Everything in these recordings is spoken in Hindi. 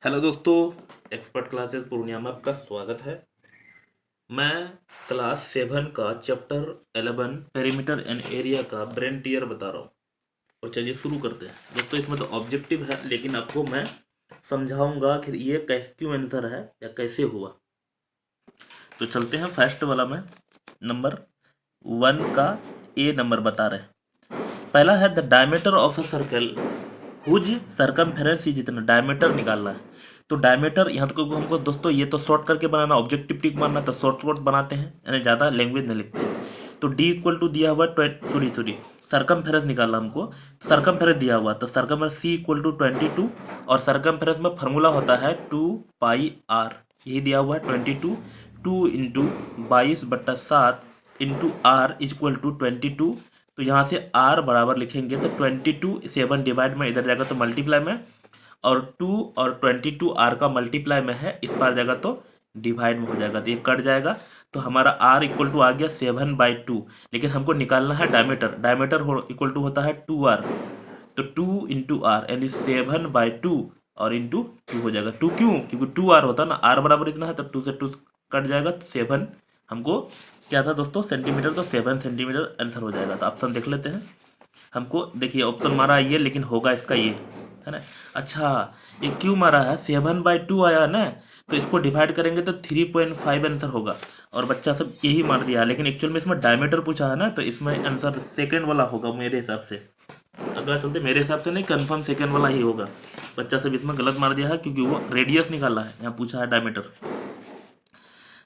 हेलो दोस्तों, एक्सपर्ट क्लासेस पूर्णिया में आपका स्वागत है। मैं क्लास 7 का चैप्टर 11 पेरीमीटर एंड एरिया का ब्रेन टीयर बता रहा हूँ। और चलिए शुरू करते हैं दोस्तों। इसमें तो ऑब्जेक्टिव है, लेकिन आपको मैं समझाऊंगा कि ये कैसे क्यों आंसर है या कैसे हुआ। तो चलते हैं फर्स्ट वाला में। नंबर 1 का ए नंबर बता रहे हैं। पहला है the diameter of a circle whose circumference ही जितना डायमीटर निकालना है। तो डायमीटर यहाँ तक हमको दोस्तों ये तो शॉर्ट करके बनाना, ऑब्जेक्टिव टिक मारना, तो शॉर्ट बनाते हैं यानी ज़्यादा लैंग्वेज नहीं लिखते हैं। तो डी इक्वल टू दिया हुआ सॉरी सरकमफेरेंस निकालना हमको। सरकमफेरेंस दिया हुआ तो सरकमफेरेंस सी इक्वल टू 22 और सरकमफेरेंस में फार्मूला होता है 2 पाई आर। यही दिया हुआ है 22। 2 into 22/7 into R equal to 22। तो यहाँ से r बराबर लिखेंगे तो 22 7 डिवाइड में इधर जाएगा तो मल्टीप्लाई में, और 2 और 22 r का मल्टीप्लाई में है, इस पार जाएगा तो डिवाइड में हो जाएगा, तो ये कट जाएगा। तो हमारा r इक्वल टू आ गया 7/2। लेकिन हमको निकालना है डायमीटर। डायमीटर इक्वल टू होता है 2r। तो 2 इंटू आर यानी 7/2 और इंटू 2 हो जाएगा। 2 क्यों? क्योंकि 2r होता है ना, r बराबर इतना है तो 2 से 2 कट जाएगा तो 7 हमको क्या था दोस्तों सेंटीमीटर, तो 7 सेंटीमीटर आंसर हो जाएगा। तो ऑप्शन देख लेते हैं। हमको देखिए ऑप्शन मारा ये, लेकिन होगा इसका ये है ना। अच्छा, ये क्यों मारा है? 7/2 आया ना, तो इसको डिवाइड करेंगे तो 3.5 आंसर होगा। और बच्चा सब यही मार दिया, लेकिन एक्चुअल में इसमें डायमीटर पूछा है ना, तो इसमें आंसर सेकेंड वाला होगा मेरे हिसाब से। अगला चलते, मेरे हिसाब से नहीं, कंफर्म सेकेंड वाला ही होगा। बच्चा सब इसमें गलत मार दिया है क्योंकि वो रेडियस निकाला है, यहाँ पूछा है डायमीटर।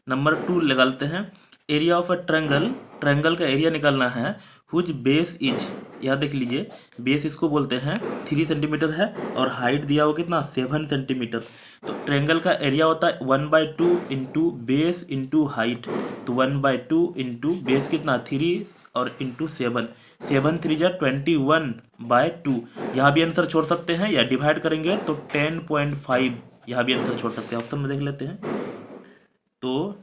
नंबर 2 लगाते हैं। Area of a triangle, triangle का एरिया निकालना है। हुज बेस इज, यहाँ देख लीजिए, बेस इसको बोलते हैं 3 सेंटीमीटर है और हाइट दिया हुआ कितना 7 सेंटीमीटर। तो ट्रायंगल का एरिया होता है 1/2 इंटू बेस इंटू हाइट। तो 1/2 इंटू बेस कितना 3 और इंटू 7, 7 3 जा 21/2। यहाँ भी आंसर छोड़ सकते हैं या डिवाइड करेंगे तो 10.5, यहाँ भी आंसर छोड़ सकते हैं। ऑप्शन में देख लेते हैं तो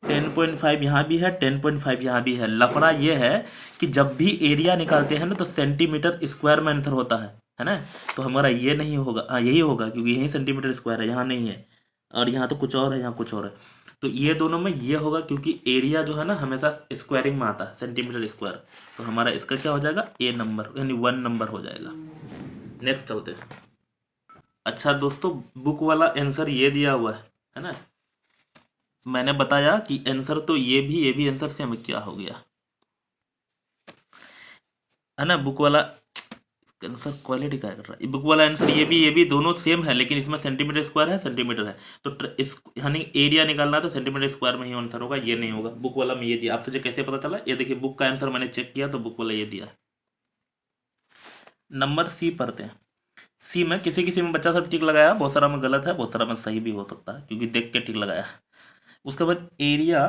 10.5 यहाँ भी है, 10.5 यहाँ भी है। लफड़ा ये है कि जब भी एरिया निकालते हैं ना तो सेंटीमीटर स्क्वायर में आंसर होता है ना। तो हमारा ये नहीं होगा, हाँ यही होगा क्योंकि यही सेंटीमीटर स्क्वायर है, यहाँ नहीं है। और यहाँ तो कुछ और है, यहाँ कुछ और है। तो ये दोनों में ये होगा क्योंकि एरिया जो है ना हमेशा स्क्वायरिंग में आता है, सेंटीमीटर स्क्वायर। तो हमारा इसका क्या हो जाएगा ए नंबर, यानी 1 नंबर हो जाएगा। नेक्स्ट चलते हैं। अच्छा दोस्तों, बुक वाला आंसर ये दिया हुआ है ना। मैंने बताया कि आंसर तो ये भी आंसर से हमें क्या हो गया है ना। बुक वाला आंसर क्वालिटी क्या कर रहा है, बुक वाला आंसर ये भी दोनों सेम है, लेकिन इसमें सेंटीमीटर स्क्वायर है, सेंटीमीटर है। तो इस यानी एरिया निकालना है तो सेंटीमीटर स्क्वायर में ही आंसर होगा, ये नहीं होगा। बुक वाला में ये दिया, आपसे कैसे पता चला? ये देखिए बुक का आंसर मैंने चेक किया तो बुक वाला ये दिया। नंबर सी पढ़ते हैं। सी में किसी किसी में बच्चा सब टिक लगाया, बहुत सारा में गलत है, बहुत सारा में सही भी हो सकता है क्योंकि देख के टिक लगाया। उसके बाद area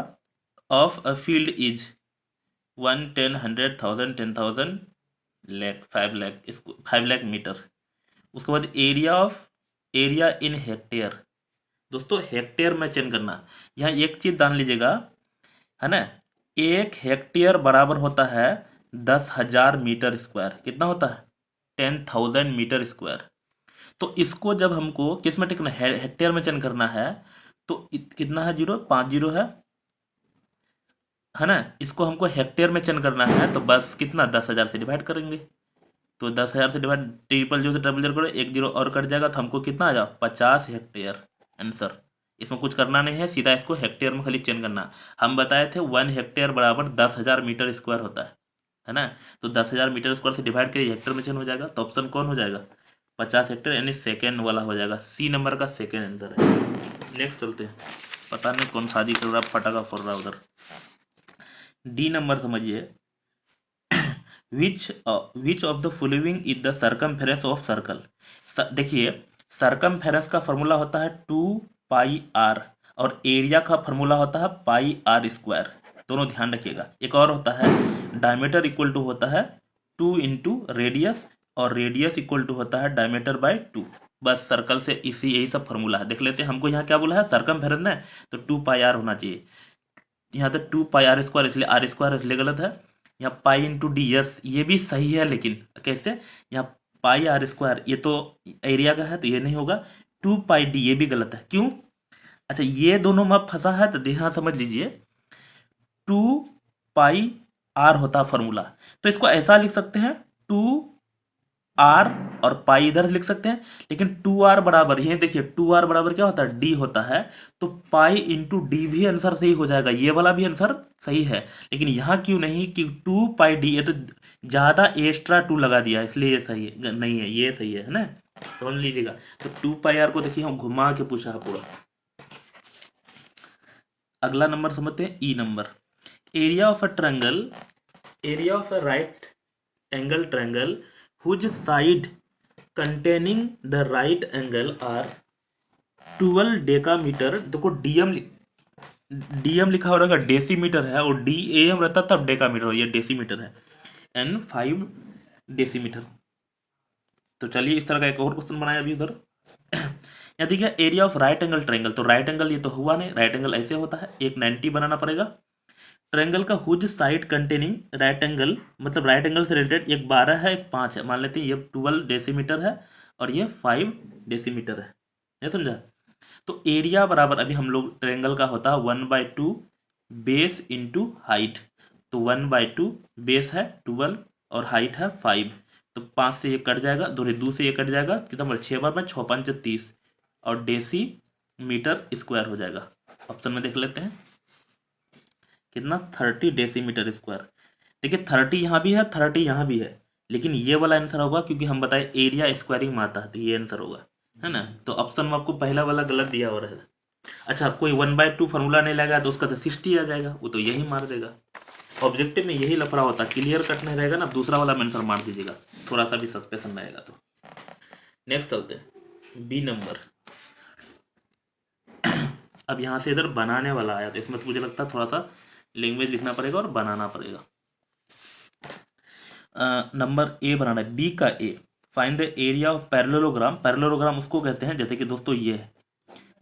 of a field is 1 10 100 1000 10,000 lakh 5 lakh, इसको 5 लाख मीटर। उसके बाद एरिया इन हेक्टेयर। दोस्तों हेक्टेयर में चेंज करना। यहाँ एक चीज जान लीजिएगा है ना, 1 हेक्टेयर बराबर होता है 10,000 मीटर स्क्वायर। कितना होता है? 10,000 मीटर स्क्वायर। तो इसको जब हमको किस में टिकना है, हेक्टेयर में चेंज करना है, तो कितना है? 5 जीरो है ना। इसको हमको हेक्टेयर में चेंज करना है तो बस कितना 10,000 से डिवाइड करेंगे। तो 10,000 से डिवाइड, ट्रिपल जीरो से डबल जीरो करो, 1 जीरो और कट जाएगा, तो हमको कितना आ जाओ 50 हेक्टेयर आंसर। इसमें कुछ करना नहीं है, सीधा इसको हेक्टेयर में खाली चेंज करना। हम बताए थे 1 हेक्टेयर बराबर 10,000 मीटर स्क्वायर होता है ना। तो 10,000 मीटर स्क्वायर से डिवाइड करिए, हेक्टेयर में चेंज हो जाएगा। तो ऑप्शन कौन हो जाएगा? 50 हेक्टेयर, यानी सेकेंड वाला हो जाएगा। सी नंबर का सेकेंड आंसर है। नेक्स्ट चलते हैं। पता नहीं कौन शादी कर रहा, पटाखा फोड़ रहा उधर। डी नंबर समझिए। Which of the following is the circumference of circle. देखिए सर्कमफेरेंस का फॉर्मूला होता है 2 पाई आर और एरिया का फॉर्मूला होता है पाई r²। दोनों ध्यान रखिएगा। एक और होता है डायमीटर इक्वल टू होता है 2 इंटू रेडियस, और रेडियस इक्वल टू होता है डायमीटर/2। बस सर्कल से इसी यही सब फॉर्मूला है। देख लेते हैं, हमको यहाँ क्या बोला है सर्कमफेरेंस है तो 2 पाई आर होना चाहिए। यहाँ तो 2 पाई r², इसलिए r² इसलिए गलत है। यहाँ पाई इंटू डी, यस ये भी सही है, लेकिन कैसे? यहाँ पाई r², ये तो एरिया का है तो ये नहीं होगा। 2πd, ये भी गलत है। क्यों? अच्छा, ये दोनों में फंसा है तो ध्यान समझ लीजिए। 2πr होता है फॉर्मूला, तो इसको ऐसा लिख सकते हैं 2r और पाई इधर लिख सकते हैं, लेकिन 2r बराबर, ये देखिए 2r बराबर क्या होता है, d होता है, तो पाई इंटू डी भी आंसर सही हो जाएगा, ये वाला भी आंसर सही है। लेकिन यहाँ क्यों नहीं कि 2πd, ये तो ज़्यादा एक्स्ट्रा 2 लगा दिया इसलिए ये सही है, नहीं है, ये सही है ना, समझ लीजिएगा। तो 2πr को देखिए हम घुमा के पूछा है पूरा। अगला नंबर समझते हैं, E number. Area of a triangle, area of a right angle triangle whose side containing the right angle are 12 decametre. देखो डीएम लिखा हो रहेगा, डेसीमीटर है, और डीएम रहता तब डेकामीटर, ये डेसीमीटर है, एन 5 डेसीमीटर। तो चलिए इस तरह का एक और क्वेश्चन बनाया अभी उधर। यहाँ देखिए area of right angle triangle, तो राइट एंगल ये तो हुआ नहीं, राइट एंगल ऐसे होता है, एक 90 बनाना पड़ेगा। ट्रायंगल का whose side containing right angle, मतलब राइट एंगल से रिलेटेड एक 12 है एक 5 है, मान लेते हैं ये 12 डेसीमीटर है और ये 5 डेसीमीटर है, ये समझा। तो एरिया बराबर अभी हम लोग ट्रायंगल का होता है 1/2 बेस इंटू हाइट, तो 1/2 बेस है 12 और हाइट है 5, तो 5 से ये कट जाएगा, 2 से ये कट जाएगा, कितना 6 बार में 6 5 30, और डेसी मीटर स्क्वायर हो जाएगा। ऑप्शन में देख लेते हैं कितना, 30 डेसीमीटर स्क्वायर। देखिए 30 यहाँ भी है 30 यहाँ भी है, लेकिन ये वाला आंसर होगा क्योंकि हम बताए एरिया स्क्वायरिंग में आता है, तो ये आंसर होगा, है ना। तो ऑप्शन में आपको पहला वाला गलत दिया हो रहा है। अच्छा, कोई 1/2 फार्मूला नहीं लगा तो उसका तो 60 आ जाएगा, वो तो यही मार देगा। ऑब्जेक्टिव में यही लफड़ा होता है, क्लियर कट नहीं रहेगा ना, दूसरा वाला में आंसर मार दीजिएगा, थोड़ा सा भी सस्पेंशन रहेगा। तो नेक्स्ट चलते हैं, बी नंबर। अब यहाँ से इधर बनाने वाला आया, तो इसमें तो मुझे लगता है थोड़ा सा लैंग्वेज लिखना पड़ेगा और बनाना पड़ेगा। नंबर ए बनाना है, बी का A. Find the area of parallelogram. Parallelogram उसको कहते हैं जैसे कि दोस्तों ये है,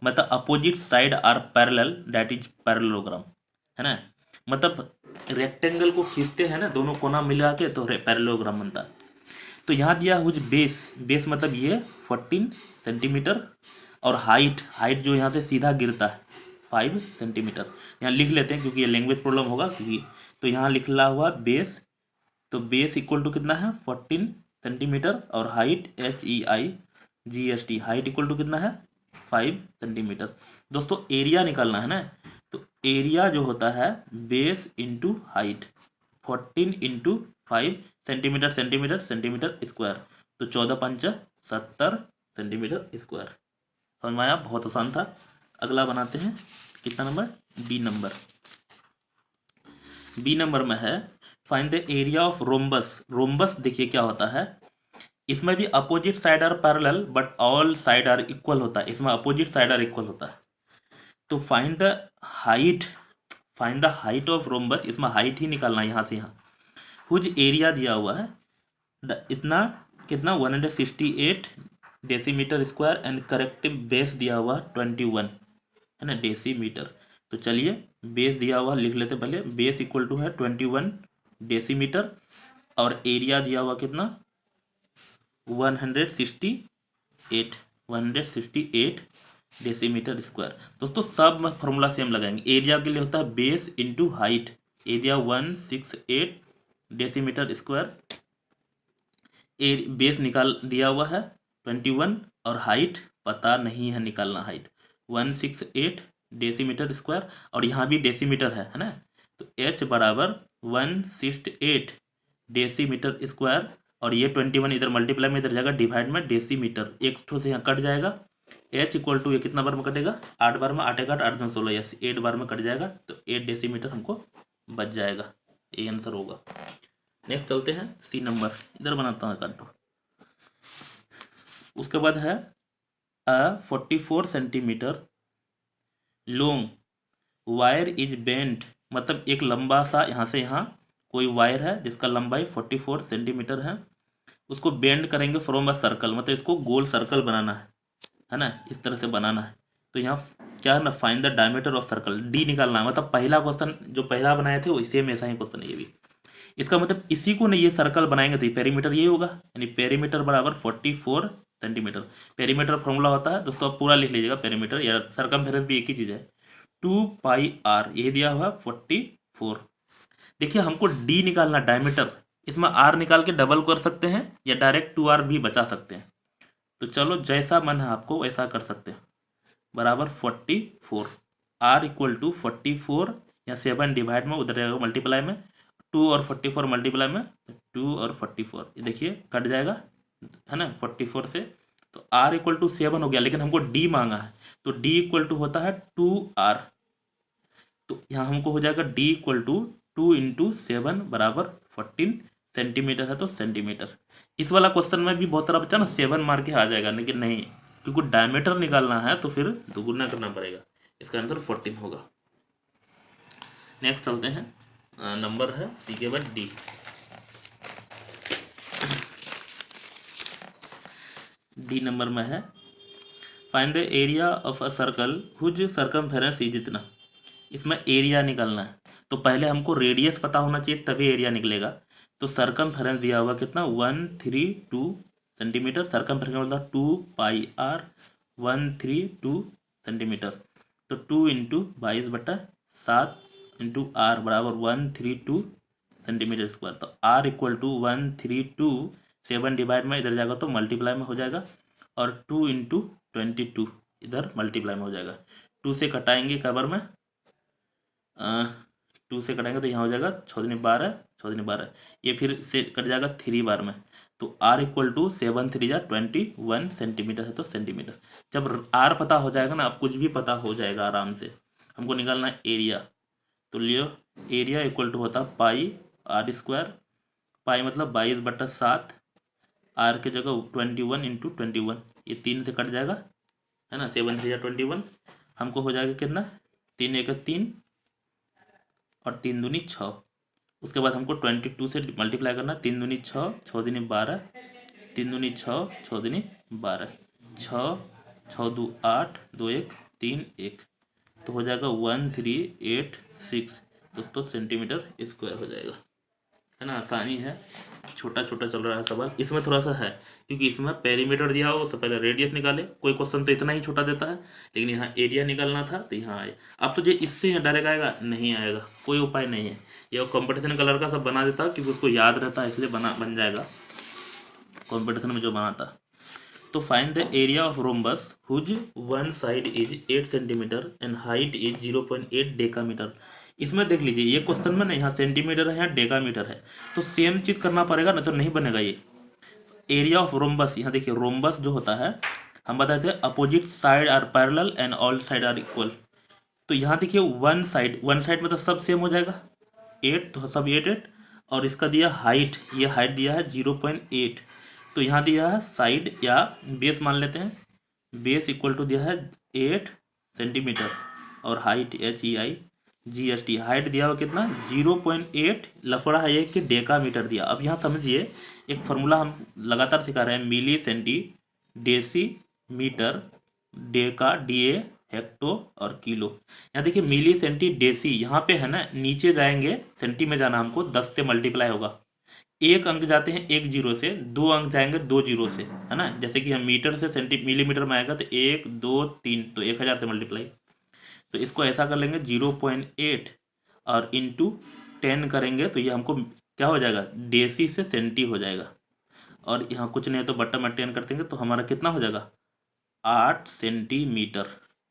मतलब opposite side are parallel, that is parallelogram, है ना। मतलब रेक्टेंगल को खींचते हैं ना दोनों कोना मिला के, तो पैरेललोग्राम बनता है। तो यहाँ दिया हुआ बेस मतलब ये 14 सेंटीमीटर, और हाइट जो यहाँ से सीधा गिरता है 5 सेंटीमीटर। यहाँ लिख लेते हैं क्योंकि ये लैंग्वेज प्रॉब्लम होगा, क्योंकि तो यहाँ लिखला हुआ बेस, तो बेस इक्वल टू कितना है 14 सेंटीमीटर, और height HEIGST, height equal to कितना है 5 सेंटीमीटर। दोस्तों एरिया निकालना है ना, तो एरिया जो होता है base into height, 14 into 5 centimetre centimetre centimetre square, तो 14 5 70 सेंटीमीटर स्क्वायर। समझ में आया, बहुत आसान था। अगला बनाते हैं, कितना number, B number. B number में है find the area of rhombus. Rhombus देखिए क्या होता है, इसमें भी opposite side are parallel but all side are equal होता है, इसमें अपोजिट साइड आर इक्वल होता है। तो find the height of rhombus, इसमें हाइट ही निकालना है यहाँ से यहाँ। कुछ एरिया दिया हुआ है इतना, कितना 168 decimetre square, and corrective base दिया हुआ 21, है ना, डेसीमीटर। तो चलिए बेस दिया हुआ लिख लेते पहले, बेस इक्वल टू है 21 डेसीमीटर, और एरिया दिया हुआ कितना 168 डेसीमीटर स्क्वायर। दोस्तों सब में फॉर्मूला सेम लगाएंगे। एरिया के लिए होता है base into height, area 168 decimetre square, base निकाल दिया हुआ है 21, और हाइट पता नहीं है निकालना, हाइट 168 डेसीमीटर स्क्वायर, और यहाँ भी डेसीमीटर है ना, तो H बराबर 168 डेसीमीटर स्क्वायर, और ये 21 इधर मल्टीप्लाई में इधर जाएगा, डिवाइड में डेसीमीटर, एक ठो से यहाँ कट जाएगा। H इक्वल टू ये कितना बार में कटेगा, 8 बार में, 8 8 8 16, यस 8 बार में कट जाएगा, तो 8 डेसीमीटर हमको बच जाएगा, ये आंसर होगा। नेक्स्ट चलते हैं, सी नंबर, इधर बनाता हूँ काटो। उसके बाद है 44 centimetre long wire is bent, मतलब एक लंबा सा यहाँ से यहाँ कोई वायर है जिसका लंबाई 44 सेंटीमीटर है, उसको बेंड करेंगे फ्रॉम अ सर्कल, मतलब इसको गोल सर्कल बनाना है ना, इस तरह से बनाना है। तो यहाँ क्या है ना, find the diameter of circle, D निकालना है। मतलब पहला क्वेश्चन जो पहला बनाए थे वो सेम ऐसा ही क्वेश्चन है ये भी। इसका मतलब इसी को ना ये सर्कल बनाएंगे तो पेरीमीटर ये होगा, यानी पेरीमीटर बराबर 44 सेंटीमीटर। पेरीमीटर फॉर्मूला होता है दोस्तों, आप पूरा लिख लीजिएगा, पेरीमीटर या सर्कमफेरेंस भी एक ही चीज़ है, 2πr, यही दिया हुआ 44। देखिए हमको डी निकालना, डायमीटर, इसमें आर निकाल के डबल कर सकते हैं या डायरेक्ट 2r भी बचा सकते हैं। तो चलो जैसा मन है आपको वैसा कर सकते हैं, बराबर 44, आर इक्वल टू 44 या 7 डिवाइड में उधर जाएगा मल्टीप्लाई में, 2 और 44 मल्टीप्लाई में 2 और 44, ये देखिए कट जाएगा है ना 44 से। तो r इक्वल टू 7 हो गया, लेकिन हमको d मांगा है, तो d इक्वल टू होता है 2r। तो यहाँ हमको हो जाएगा d इक्वल टू 2 इंटू 7 बराबर 14 सेंटीमीटर है, तो सेंटीमीटर। इस वाला क्वेश्चन में भी बहुत सारा बच्चा ना 7 मार के आ जाएगा, लेकिन नहीं, क्योंकि डायमीटर निकालना है तो फिर दोगुना करना पड़ेगा। इसका आंसर 14 होगा। नेक्स्ट चलते हैं, नंबर है सी के बाद डी। डी नंबर में है, find the area of a circle whose circumference is इतना। इसमें एरिया निकालना है, तो पहले हमको रेडियस पता होना चाहिए तभी एरिया निकलेगा। तो सर्कमफेरेंस दिया हुआ कितना 132 सेंटीमीटर, सर्कमफेरेंस मतलब 2πr 132 सेंटीमीटर। तो 2 इंटू 22/7 इंटू आर बराबर 132 सेंटीमीटर स्क्वायर। तो आर इक्वल टू 132, 7 डिवाइड में इधर जाएगा तो मल्टीप्लाई में हो जाएगा, और 2 इंटू 22 इधर मल्टीप्लाई में हो जाएगा। 2 से कटाएंगे कबर में, 2 से कटाएंगे तो यहाँ हो जाएगा 6 दूनी 12, 6 दूनी 12, ये फिर से कट जाएगा 3 बार में। तो आर इक्वल टू 7 3 जा 21 सेंटीमीटर है, तो सेंटीमीटर। जब आर पता हो जाएगा ना, आप कुछ भी पता हो जाएगा आराम से। हमको निकालना है एरिया, तो लियो एरिया इक्वल टू होता पाई आर स्क्वायर, पाई मतलब 22/7, आर के जगह 21 इंटू 21, ये 3 से कट जाएगा है ना, 7 3 जा 21, हमको हो जाएगा कितना 3 1 3 और 3 दूनी 6। उसके बाद हमको 22 से मल्टीप्लाई करना, 3 दूनी 6, 6 दूनी 12, 3 दूनी 6, 6 दूनी 12, 6 6 2 8 2 1 3 1, तो हो जाएगा 1386 दोस्तों सेंटीमीटर स्क्वायर हो जाएगा, है ना। आसानी है, छोटा छोटा चल रहा है सवाल। इसमें थोड़ा सा है क्योंकि इसमें पेरीमीटर दिया हो, उससे पहले रेडियस निकाले। कोई क्वेश्चन तो इतना ही छोटा देता है, लेकिन यहाँ एरिया निकालना था तो यहाँ आए। अब तो जो इससे डायरेक्ट आएगा, नहीं आएगा, कोई उपाय नहीं है। ये कंपटीशन कलर का सब बना देता क्योंकि उसको याद रहता है, इसलिए बन जाएगा कंपटीशन में जो बनाता। तो find the area of rhombus whose one side is 8 centimetre and height is 0.8 decametre. इसमें देख लीजिए, ये क्वेश्चन में ना यहाँ सेंटीमीटर है, यहाँ डेकामीटर है, तो सेम चीज करना पड़ेगा ना, तो नहीं बनेगा ये। एरिया ऑफ रोम्बस, यहाँ देखिए रोम्बस जो होता है, हम बताते हैं opposite side are parallel and all side are equal. तो यहाँ देखिए वन साइड मतलब सब सेम हो जाएगा 8, तो सब 8 8, और इसका दिया हाइट, ये हाइट दिया है 0.8, तो यहाँ दिया है साइड या बेस मान लेते हैं, बेस इक्वल टू दिया है 8 सेंटीमीटर, और हाइट HEIGST, हाइट दिया हुआ कितना 0.8, लफड़ा है ये कि डेकामीटर दिया। अब यहाँ समझिए, एक फार्मूला हम लगातार सिखा रहे हैं, milli centi decimetre, deca DA hecto और किलो। यहाँ देखिए मिली सेंटी डेसी, यहाँ पे है ना, नीचे जाएंगे सेंटी में जाना हमको, 10 से मल्टीप्लाई होगा, एक अंक जाते हैं 1 0 से, 2 अंक जाएंगे 2 0 से, है ना। जैसे कि हम मीटर से मिलीमीटर में आएगा तो 1 2 3, तो 1000 से मल्टीप्लाई। तो इसको ऐसा कर लेंगे 0.8 और इंटू 10 करेंगे, तो ये हमको क्या हो जाएगा, डेसी से सेंटी हो जाएगा, और यहाँ कुछ नहीं है तो बट्टा में 10 कर देंगे, तो हमारा कितना हो जाएगा 8 सेंटीमीटर।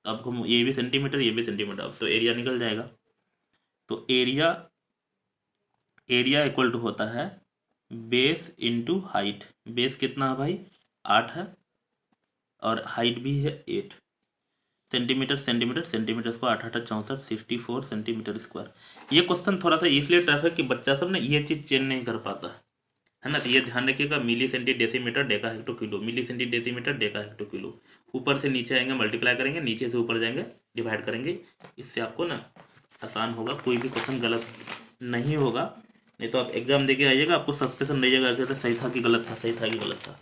अब हम ये भी सेंटीमीटर, ये भी सेंटीमीटर, अब तो एरिया निकल जाएगा। तो एरिया इक्वल टू होता है बेस इंटू हाइट। बेस कितना है भाई 8 है, और हाइट भी है 8, सेंटीमीटर को 8 8 64 64 सेंटीमीटर स्क्वायर। ये क्वेश्चन थोड़ा सा इसलिए टफ है कि बच्चा सब ना ये चीज़ चेंज नहीं कर पाता है ना। तो ये ध्यान रखिएगा, milli centi decimetre deca hecto kilo, milli centi decimetre deca hecto kilo. ऊपर से नीचे आएंगे मल्टीप्लाई करेंगे, नीचे से ऊपर जाएंगे डिवाइड करेंगे, इससे आपको ना आसान होगा, कोई भी क्वेश्चन गलत नहीं होगा। नहीं तो आप एग्जाम देके आइएगा, आपको सस्पेंशन रहिएगा कि सही था कि गलत था, सही था कि गलत था।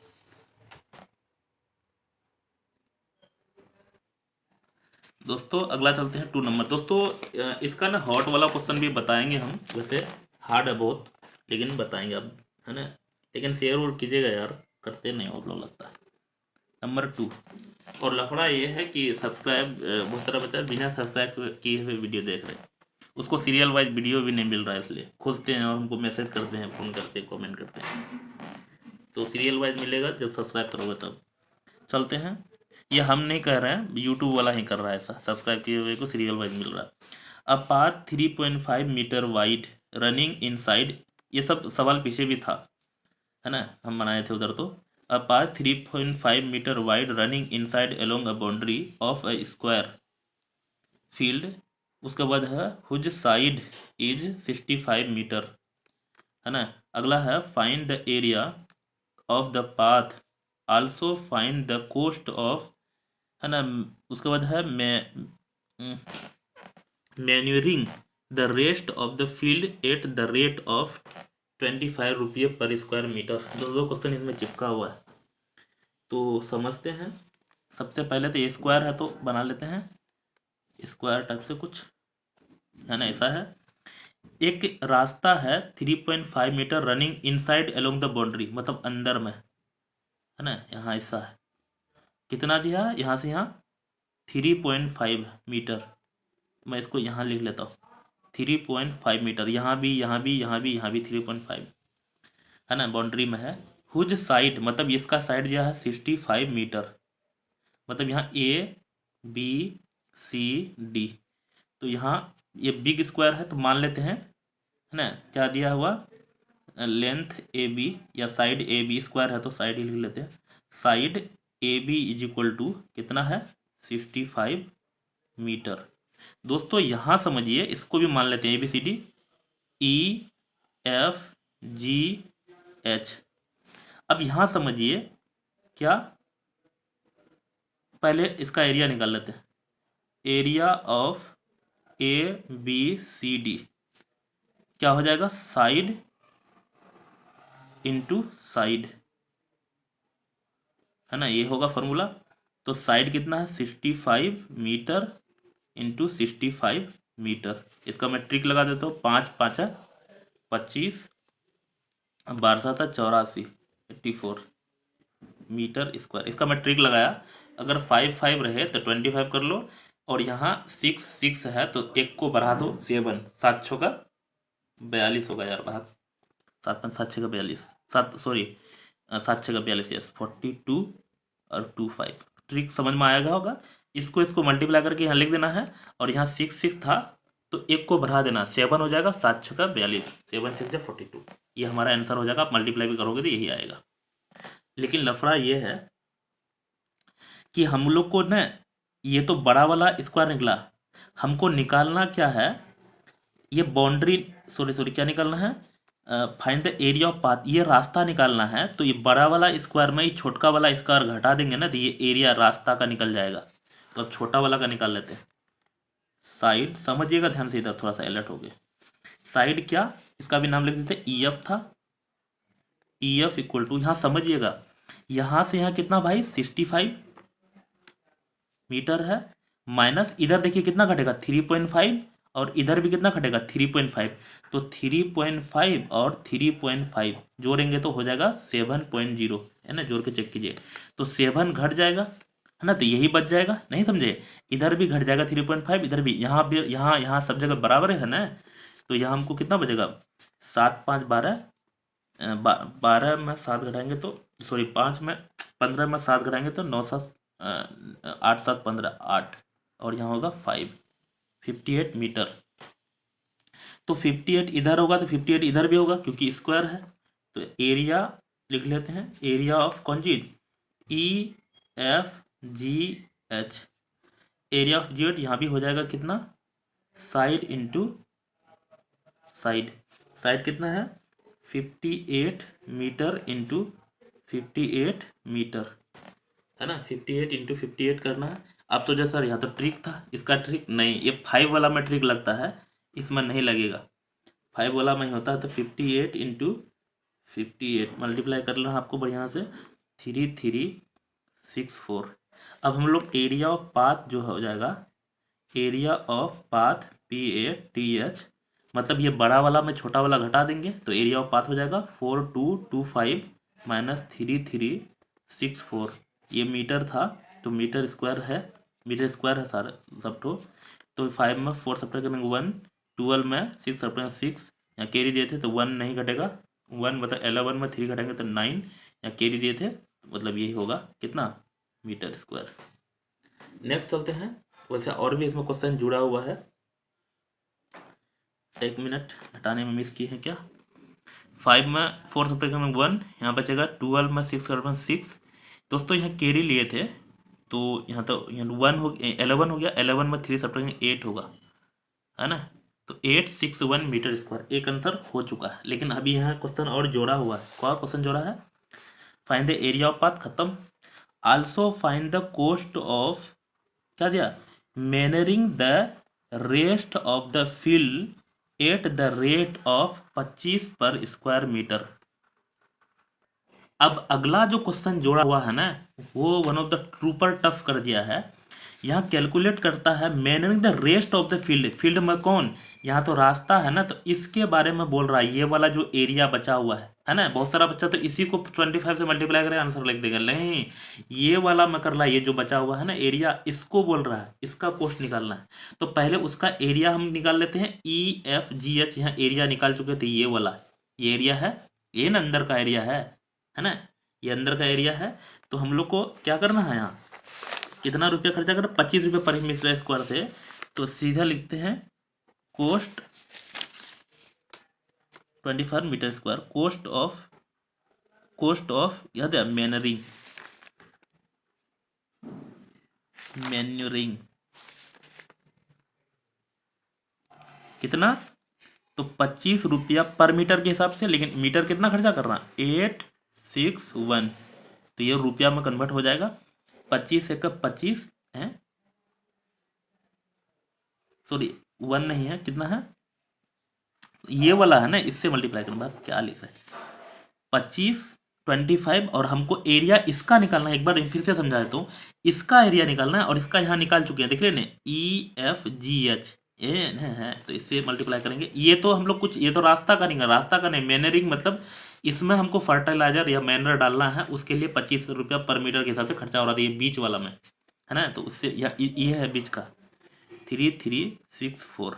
दोस्तों अगला चलते हैं 2 नंबर। दोस्तों इसका ना हॉट वाला क्वेश्चन भी बताएंगे हम, वैसे हार्ड है बहुत, लेकिन बताएंगे अब, है ना। लेकिन शेयर और कीजिएगा यार, करते नहीं आप लोग लगता है। नंबर 2। और लफड़ा ये है कि सब्सक्राइब बहुत सारा बच्चा बिना सब्सक्राइब किए हुए वीडियो देख रहे हैं, उसको सीरियल वाइज वीडियो भी नहीं मिल रहा है, इसलिए खोजते हैं और हमको मैसेज करते हैं, फ़ोन करते हैं, कमेंट करते हैं। तो सीरियल वाइज मिलेगा जब सब्सक्राइब करोगे तब। चलते हैं, ये हम नहीं कह रहे हैं, यूट्यूब वाला ही कर रहा है ऐसा, सब्सक्राइब किए हुए को सीरियल वाइज मिल रहा है। A path 3.5 metre wide running inside, ये सब सवाल पीछे भी था, है ना, हम बनाए थे उधर। तो a path 3.5 metre wide running inside along a boundary of a square field, उसके बाद है हुज साइड इज 65 मीटर, है ना। अगला है find the area of the path, also find the cost of, है ना। उसके बाद है manuring the rest of the field at the rate of 25 रुपये पर स्क्वायर मीटर। दो क्वेश्चन इसमें चिपका हुआ है, तो समझते हैं। सबसे पहले तो ये स्क्वायर है तो बना लेते हैं, स्क्वायर टाइप से कुछ, है ना, ऐसा है। एक रास्ता है 3.5 metre running inside along the boundary, मतलब अंदर में, है ना, यहाँ ऐसा है। कितना दिया है, यहाँ से यहाँ 3.5 मीटर, मैं इसको यहाँ लिख लेता हूँ 3.5 मीटर, यहाँ भी, यहाँ भी, यहाँ भी, यहाँ भी 3.5, है ना, बाउंड्री में है। हुज साइड, मतलब इसका साइड दिया है 65 मीटर, मतलब यहाँ ए बी सी डी, तो यहाँ ये बिग स्क्वायर है तो मान लेते हैं, है ना, क्या दिया हुआ, लेंथ ए बी या साइड ए बी, स्क्वायर है तो साइड ही लिख लेते हैं। Side A B is equal to कितना है, 65 मीटर। दोस्तों यहाँ समझिए, इसको भी मान लेते हैं, A B C D E F G H. अब यहाँ समझिए क्या, पहले इसका एरिया निकाल लेते हैं, area of A B C D क्या हो जाएगा, साइड इंटू साइड, है ना, ये होगा फॉर्मूला। तो साइड कितना है, 65 मीटर इंटू 65 मीटर। इसका मैं ट्रिक लगा देता हूँ, 5 5 25, 12 7 84, 84 मीटर स्क्वायर। इसका मैं ट्रिक लगाया, अगर 5 5 रहे तो 25 कर लो, और यहाँ 6 6 है तो एक को बढ़ा दो 7, 7 6 का 42 होगा यार, बात 7 5 7 6 का 42, 7 सॉरी 7 6 का 42, यस 42 और 25। ट्रिक समझ में आएगा होगा। इसको मल्टीप्लाई करके यहाँ लिख देना है, और यहाँ 6 6 था तो एक को बढ़ा देना, 7 हो जाएगा, 7 6 का 42, 7 6 42, ये हमारा आंसर हो जाएगा। आप मल्टीप्लाई भी करोगे तो यही आएगा। लेकिन लफड़ा ये है कि हम लोग को ना, ये तो बड़ा वाला स्क्वायर निकला, हमको निकालना क्या है, ये बाउंड्री, सॉरी क्या निकालना है, find the area of path, ये रास्ता निकालना है। तो ये बड़ा वाला स्क्वायर में ही छोटा वाला स्क्वायर घटा देंगे ना, तो ये एरिया रास्ता का निकल जाएगा। तो अब छोटा वाला का निकाल लेते हैं। साइड समझिएगा ध्यान से, इधर थोड़ा सा अलर्ट हो गए। साइड क्या, इसका भी नाम लिख देते, ई एफ था, ई एफ इक्वल टू, यहाँ समझिएगा, यहाँ से यहाँ कितना भाई 65 मीटर है, माइनस इधर देखिए कितना घटेगा 3.5, और इधर भी कितना घटेगा 3.5, तो 3.5 और 3.5 जोड़ेंगे तो हो जाएगा 7.0, है ना, जोड़ के चेक कीजिए, तो 7 घट जाएगा, है ना, तो यही बच जाएगा, नहीं समझे, इधर भी घट जाएगा 3.5, इधर भी, यहाँ भी, यहाँ सब जगह बराबर है ना, तो यहाँ हमको कितना बचेगा, 7 5 12, 12 में 7 घटाएंगे तो, सॉरी 5 में 15 में 7 घटाएंगे तो 9 7 8 7 15 8, और यहाँ होगा 58 मीटर। तो 58 इधर होगा तो 58 इधर भी होगा क्योंकि स्क्वायर है। तो एरिया लिख लेते हैं, एरिया ऑफ कौन चीज, ई F G H, area of ji H यहाँ भी हो जाएगा कितना, साइड इंटू साइड, साइड कितना है 58 मीटर इंटू 58 मीटर, है ना, 58 इंटू 58 करना है। अब तो जैसा यहाँ तो ट्रिक था, इसका ट्रिक नहीं, ये 5 वाला में ट्रिक लगता है, इसमें नहीं लगेगा, 5 वाला में ही होता है। तो 58 इंटू 58 मल्टीप्लाई कर लेना आपको बढ़िया से, 3364। अब हम लोग एरिया ऑफ पाथ जो हो जाएगा, एरिया ऑफ पाथ PATH, मतलब ये बड़ा वाला में छोटा वाला घटा देंगे तो एरिया ऑफ पाथ हो जाएगा 4225 माइनस 3364, ये मीटर था तो मीटर स्क्वायर है सारा सब तो 5 में 4 सब्ट्रैक्ट करेंगे 1, 12 में 6 सब्ट्रैक्ट 6, यहाँ कैरी दिए थे तो 1 नहीं घटेगा, 1 मतलब 11 में 3 घटेंगे तो 9, यहाँ कैरी दिए थे मतलब यही होगा कितना मीटर स्क्वायर। नेक्स्ट चलते हैं। वैसे और भी इसमें क्वेश्चन जुड़ा हुआ है, एक मिनट हटाने में मिस किए हैं क्या। 5 में 4 सब्ट्रैक्ट में 1, यहाँ बचेगा 12 में 6 सब्ट्रैक्ट 6। दोस्तों यहाँ कैरी लिए थे तो यहाँ तो यहाँ 1 हो 11 हो गया, 11 में 3 सब्ट्रैक्ट 8 होगा, है ना। तो 861 मीटर स्क्वायर एक आंसर हो चुका है। लेकिन अभी यहाँ क्वेश्चन और जोड़ा हुआ है। क्या क्वेश्चन जोड़ा है? Find the area of path, खत्म। Also find the cost of, क्या दिया, manuring the rest of the field at the rate of 25 per square metre. अब अगला जो क्वेश्चन जोड़ा हुआ है ना वो one of the trooper tough कर दिया है। यहाँ कैलकुलेट करता है manuring the rest of the field, field में कौन, यहाँ तो रास्ता है ना, तो इसके बारे में बोल रहा है। ये वाला जो एरिया बचा हुआ है ना, बहुत सारा बच्चा तो इसी को 25 से मल्टीप्लाई करेगा आंसर लिख देगा, नहीं ये वाला मैं कर रहा है, ये जो बचा हुआ है ना एरिया, इसको बोल रहा है, इसका कोस्ट निकालना है। तो पहले उसका एरिया हम निकाल लेते हैं, EFGH, यहाँ एरिया निकाल चुके थे, ये वाला ये एरिया है, ये ना अंदर का एरिया है ना, ये अंदर का एरिया है। तो हम लोग को क्या करना है, यहाँ कितना रुपया खर्चा कर, 25 रुपये पर मीटर स्क्वायर थे, तो सीधा लिखते हैं cost 25 metre square, cost of याद है मैन्यूरिंग कितना, तो 25 रुपया पर मीटर के हिसाब से। लेकिन मीटर कितना खर्चा करना, 861, तो ये रुपया में कन्वर्ट हो जाएगा। 25 एक 25 है, सॉरी 1 नहीं है, कितना है ये वाला है ना, इससे मल्टीप्लाई करना, क्या लिख रहे हैं 25 25, और हमको एरिया इसका निकालना है। एक बार फिर से समझा देता हूँ, इसका एरिया निकालना है और इसका यहाँ निकाल चुके हैं, देख रहे हैं EFGH ये है, तो इससे मल्टीप्लाई करेंगे। ये तो हम लोग कुछ, ये तो रास्ता का नहीं, रास्ता का नहीं, मैनरिंग मतलब इसमें हमको फर्टिलाइजर या मैनर डालना है, उसके लिए 25 रुपया पर मीटर के हिसाब से खर्चा हो रहा था, ये बीच वाला में है ना, तो उससे ये है बीच का 3364।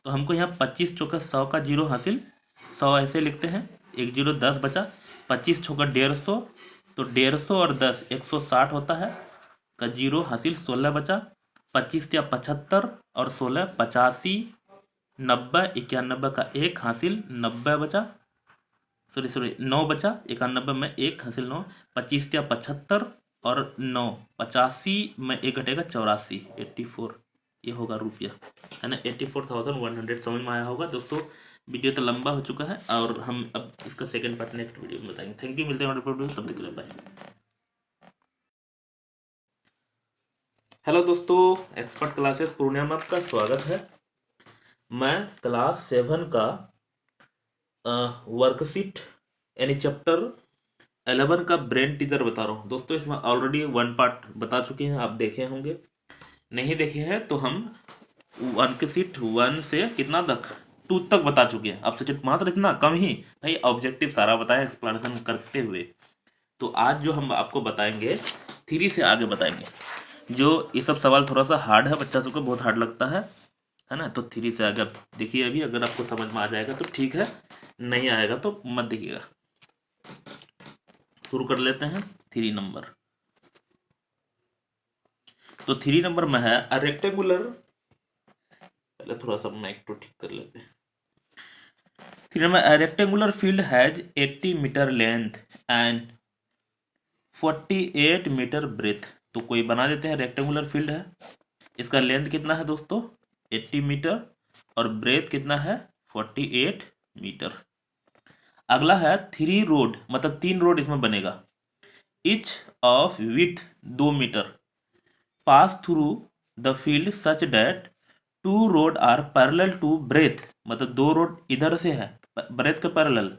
तो हमको यहाँ 25 चौका 100 का जीरो हासिल, 100 ऐसे लिखते हैं, एक जीरो 10 बचा, 25 चौका 150, तो 150 और 10 160 होता है, का जीरो हासिल 16 बचा, 25 या 75 और 16 85, 90 91 का एक हासिल 90 बचा, सॉरी 9 बचा, 91 में एक हासिल 9, 25 या 75 और 9 85 में एक घटेगा 84, 84 ये होगा रुपया, है ना। 84,100 समझ में आया होगा दोस्तों। वीडियो तो लंबा हो चुका है और हम अब इसका सेकंड पार्ट नेक्स्ट वीडियो में बताएंगे। थैंक यू, मिलते हैं तब तक के लिए बाय। हेलो दोस्तों, एक्सपर्ट क्लासेस पूर्णिया में आपका स्वागत है। मैं क्लास 7 का वर्कशीट यानी चैप्टर 11 का ब्रेन टीजर बता रहा हूँ दोस्तों। इसमें ऑलरेडी 1 पार्ट बता चुके हैं, आप देखे होंगे, नहीं देखे हैं तो हम वर्कशीट 1 से कितना तक 2 तक बता चुके हैं। आपसे मात्र इतना कम ही भाई, ऑब्जेक्टिव सारा बताया एक्सप्लेनेशन करते हुए। तो आज जो हम आपको बताएंगे 3 से आगे बताएंगे। जो ये सब सवाल थोड़ा सा हार्ड है, बच्चा सबको बहुत हार्ड लगता है ना, तो 3 से आगे देखिए। अभी अगर आपको समझ में आ जाएगा तो ठीक है, नहीं आएगा तो मत देखिएगा। शुरू कर लेते हैं 3 नंबर। तो 3 नंबर में है अ रेक्टेंगुलर, पहले थोड़ा सा माइक तो ठीक कर लेते हैं। 3 नंबर, a rectangular field has 80 metre length and 48 metre breadth. तो कोई बना देते हैं, रेक्टेंगुलर फील्ड है, इसका लेंथ कितना है दोस्तों 80 मीटर और ब्रेथ कितना है 48 मीटर। अगला है 3 रोड, मतलब 3 रोड इसमें बनेगा, each of width 2 metre, pass through the field such that 2 road are parallel to breadth, मतलब 2 रोड इधर से है ब्रेथ के पैरेलल,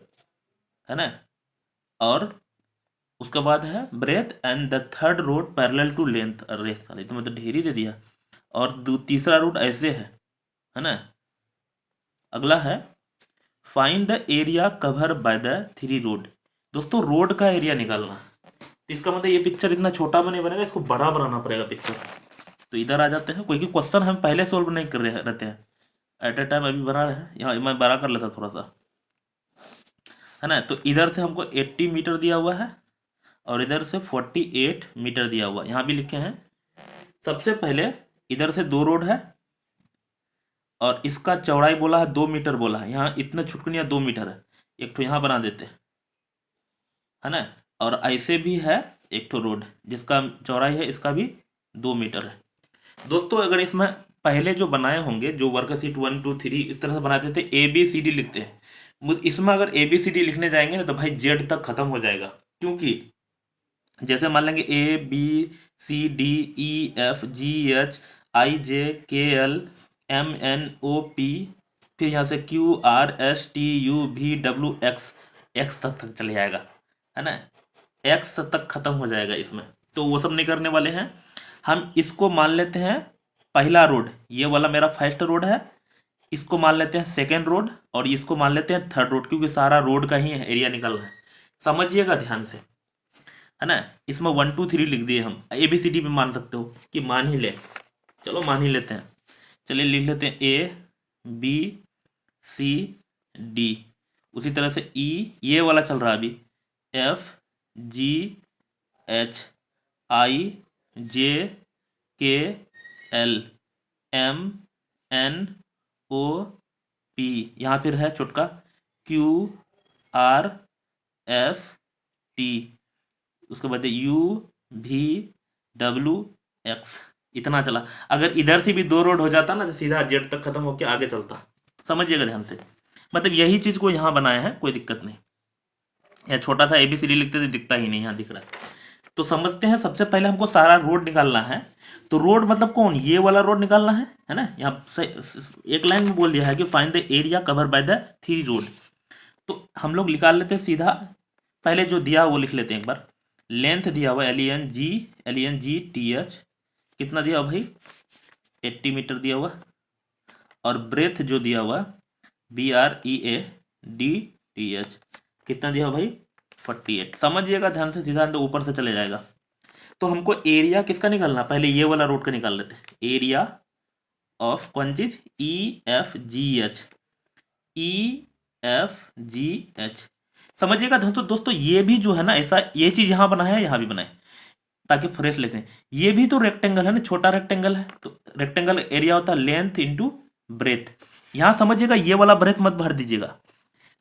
है ना, और उसके बाद है breadth and the third road parallel to length. अरे साले तो मतलब ढेरी दे दिया। और तीसरा रूट ऐसे है ना। अगला है find the area cover by the 3 road. दोस्तों रोड का एरिया निकालना, तो इसका मतलब ये पिक्चर इतना छोटा नहीं बनेगा, इसको बड़ा बनाना पड़ेगा पिक्चर। तो इधर आ जाते हैं, कोई भी क्वेश्चन हम पहले सोल्व नहीं कर रहे रहते हैं, एट ए टाइम अभी बना रहे हैं। यहाँ मैं बड़ा कर लेता थोड़ा सा, है ना। तो इधर से हमको 80 मीटर दिया हुआ है और इधर से 48 मीटर दिया हुआ है, यहाँ भी लिखे हैं। सबसे पहले इधर से 2 रोड है और इसका चौड़ाई बोला है 2 मीटर बोला है, यहाँ इतना छुटकनिया 2 मीटर है, एक ठो यहाँ बना देते हैं, है ना। और ऐसे भी है एक ठो रोड जिसका चौड़ाई है इसका भी 2 मीटर है। दोस्तों अगर इसमें पहले जो बनाए होंगे, जो वर्कशीट 1 2 3 इस तरह से बनाते थे, ABCD लिखते हैं, इसमें अगर ABCD लिखने जाएंगे ना तो भाई Z तक खत्म हो जाएगा। क्योंकि जैसे मान लेंगे ABCDEFGHIJKLMNOP, फिर यहाँ से QRSTUVWX, X तक चले जाएगा, है ना। X तक खत्म हो जाएगा इसमें, तो वो सब नहीं करने वाले हैं हम। इसको मान लेते हैं पहला रोड, ये वाला मेरा फर्स्ट रोड है, इसको मान लेते हैं सेकेंड रोड और इसको मान लेते हैं थर्ड रोड, क्योंकि सारा रोड का ही एरिया निकल रहा है। समझिएगा ध्यान से, है ना। इसमें 1 2 3 लिख दिए हम, ABCD भी मान सकते हो कि मान ही ले, चलो मान ही लेते हैं। चलिए लिख लेते हैं ABCD, उसी तरह से E, ये वाला चल रहा है अभी, FGHIJKLMNOP, यहाँ फिर है छोटका QRST, उसके बाद UVWX, इतना चला। अगर इधर से भी 2 रोड हो जाता ना तो सीधा Z तक खत्म होकर आगे चलता। समझिएगा ध्यान से, मतलब यही चीज को यहाँ बनाया है, कोई दिक्कत नहीं। यह छोटा था ABCD लिखते थे, दिखता ही नहीं, यहाँ दिख रहा है। तो समझते हैं, सबसे पहले हमको सारा रोड निकालना है। तो रोड मतलब कौन, ये वाला रोड निकालना है ना। यहाँ से एक लाइन में बोल दिया है कि find the area cover by the 3 road. तो हम लोग निकाल लेते हैं सीधा, पहले जो दिया वो लिख लेते हैं एक बार। लेंथ दिया हुआ LENGTH, कितना दिया हुआ भाई, 80 मीटर दिया हुआ, और ब्रेथ जो दिया हुआ BREADTH, कितना दिया हुआ भाई, 48। समझिएगा ध्यान से, सीधा अंदर ऊपर से चले जाएगा। तो हमको एरिया किसका निकालना, पहले ये वाला रोड का निकाल लेते हैं। एरिया ऑफ कौन चीज, EFGH। समझिएगा दोस्तों ये भी जो है ना, ऐसा ये चीज यहाँ बनाया है, यहाँ भी बनाए ताकि फ्रेश लेते हैं। ये भी तो रेक्टेंगल है ना, छोटा रेक्टेंगल है, तो रेक्टेंगल एरिया होता है लेंथ इंटू ब्रेथ। यहाँ समझिएगा ये वाला ब्रेथ मत भर दीजिएगा।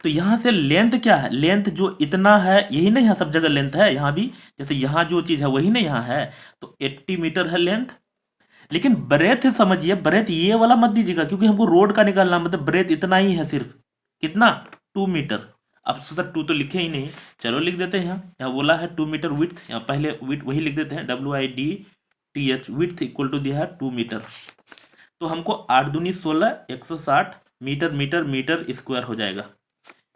तो यहाँ से लेंथ क्या है, लेंथ जो इतना है यही ना, यहाँ सब जगह लेंथ है, यहाँ भी जैसे यहाँ जो चीज है वही ना यहाँ है, तो 80 मीटर है लेंथ। लेकिन ब्रेथ समझिए, ब्रेथ ये वाला मत दीजिएगा क्योंकि हमको रोड का निकालना, मतलब ब्रेथ इतना ही है सिर्फ, कितना, 2 मीटर। अब सर 2 तो लिखे ही नहीं, चलो लिख देते हैं। यहाँ बोला है 2 मीटर विड्थ, यहाँ पहले विड्थ वही लिख देते हैं, WIDTH, विड्थ इक्वल टू दिया है 2 मीटर। तो हमको 8 दूनी 16, 160 मीटर मीटर मीटर स्क्वायर हो जाएगा।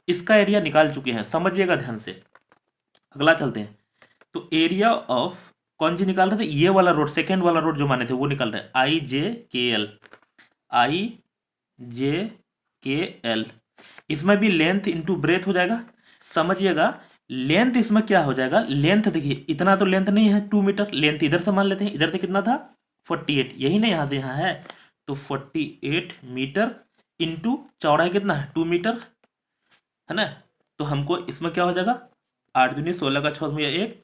इसका एरिया निकाल चुके हैं, समझिएगा ध्यान से। अगला चलते हैं। तो एरिया ऑफ कौन सी निकाल रहे थे, ये वाला रोड, सेकेंड वाला रोड जो माने थे वो निकाल रहे हैं, IJKL। इसमें भी लेंथ इंटू ब्रेथ हो जाएगा। समझिएगा लेंथ इसमें क्या हो जाएगा, लेंथ देखिए इतना तो लेंथ नहीं है 2 मीटर, लेंथ इधर से मान लेते हैं, इधर से कितना था 48, यही ना यहाँ से यहाँ है, तो 48 मीटर इंटू चौड़ाई कितना है 2 मीटर, है ना। तो हमको इसमें क्या हो जाएगा, 8 दूनी 16 का 6 में 1,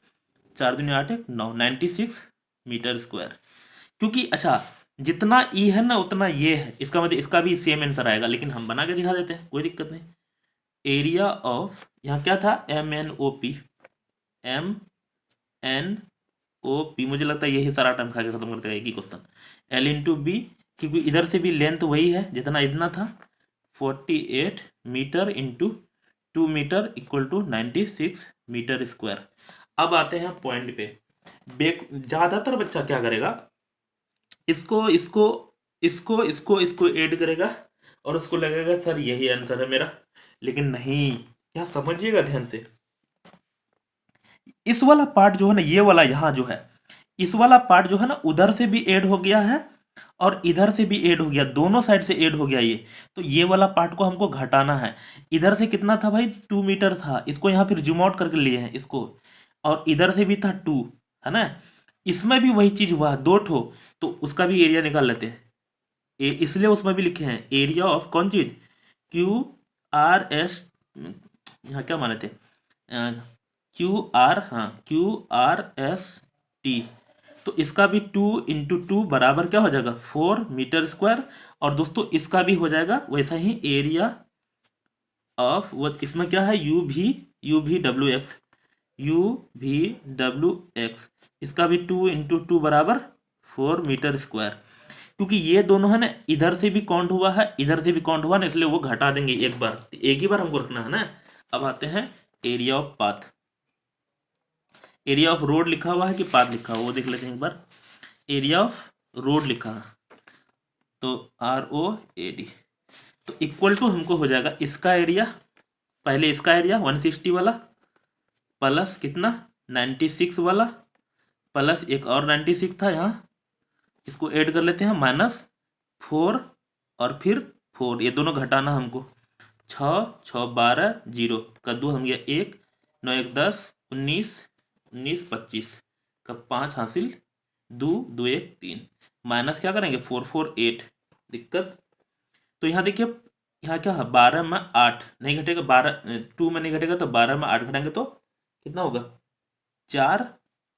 4 दूनी 8 1 9, 96 मीटर स्क्वायर। क्योंकि अच्छा जितना ई है ना उतना ये है, इसका मतलब इसका भी सेम आंसर आएगा, लेकिन हम बना के दिखा देते हैं, कोई दिक्कत नहीं। एरिया ऑफ यहाँ क्या था, MNOP, मुझे लगता है यही सारा टाइम खा के खत्म करते हैं एक ही क्वेश्चन। L इंटू बी, क्योंकि इधर से भी लेंथ वही है जितना इतना था, 48 metre into 2 metre equal to 96 metre square. अब आते हैं पॉइंट पे। ज्यादातर बच्चा क्या करेगा, इसको इसको इसको इसको इसको ऐड करेगा और उसको लगेगा सर यही आंसर है मेरा, लेकिन नहीं, यहाँ समझिएगा ध्यान से। इस वाला पार्ट जो है ना, ये वाला यहाँ जो है, इस वाला पार्ट जो है ना उधर से भी ऐड हो गया है और इधर से भी ऐड हो गया, दोनों साइड से ऐड हो गया ये। तो ये वाला पार्ट को हमको घटाना है। इधर से कितना था भाई 2 मीटर था, इसको यहाँ फिर जूम आउट करके लिए हैं इसको, और इधर से भी था 2, है ना। इसमें भी वही चीज हुआ, 2 ठो, तो उसका भी एरिया निकाल लेते हैं। इसलिए उसमें भी लिखे हैं एरिया ऑफ कौन चीज, QRS, यहाँ क्या माने थे, QR, हाँ QRST। तो इसका भी 2 × 2 बराबर क्या हो जाएगा, 4 मीटर स्क्वायर। और दोस्तों इसका भी हो जाएगा वैसा ही एरिया ऑफ, वो इसमें क्या है, UV WX, इसका भी 2 × 2 बराबर 4 मीटर स्क्वायर। क्योंकि ये दोनों है ना, इधर से भी काउंट हुआ है, इधर से भी काउंट हुआ ना, इसलिए वो घटा देंगे एक ही बार हमको रखना है ना। अब आते हैं area of path. Area of road लिखा हुआ है कि पाथ लिखा हुआ, वो देख लेते हैं एक बार। एरिया ऑफ रोड लिखा है तो ROAD, तो इक्वल टू हमको हो जाएगा इसका एरिया, पहले इसका एरिया 160 वाला, प्लस कितना 96 वाला, प्लस एक और 96 था यहाँ, इसको ऐड कर लेते हैं, -4 और फिर 4, ये दोनों घटाना हमको। 6 6 12 0 का 2 हम गया 1, 9 1 10 19 19 25 का 5 हासिल, 2 2 1 3, माइनस क्या करेंगे 4 4 8, दिक्कत। तो यहाँ देखिए, यहाँ क्या है, 12 में 8 नहीं घटेगा, 12 2 में नहीं घटेगा, तो 12 में 8 घटाएंगे तो कितना होगा 4,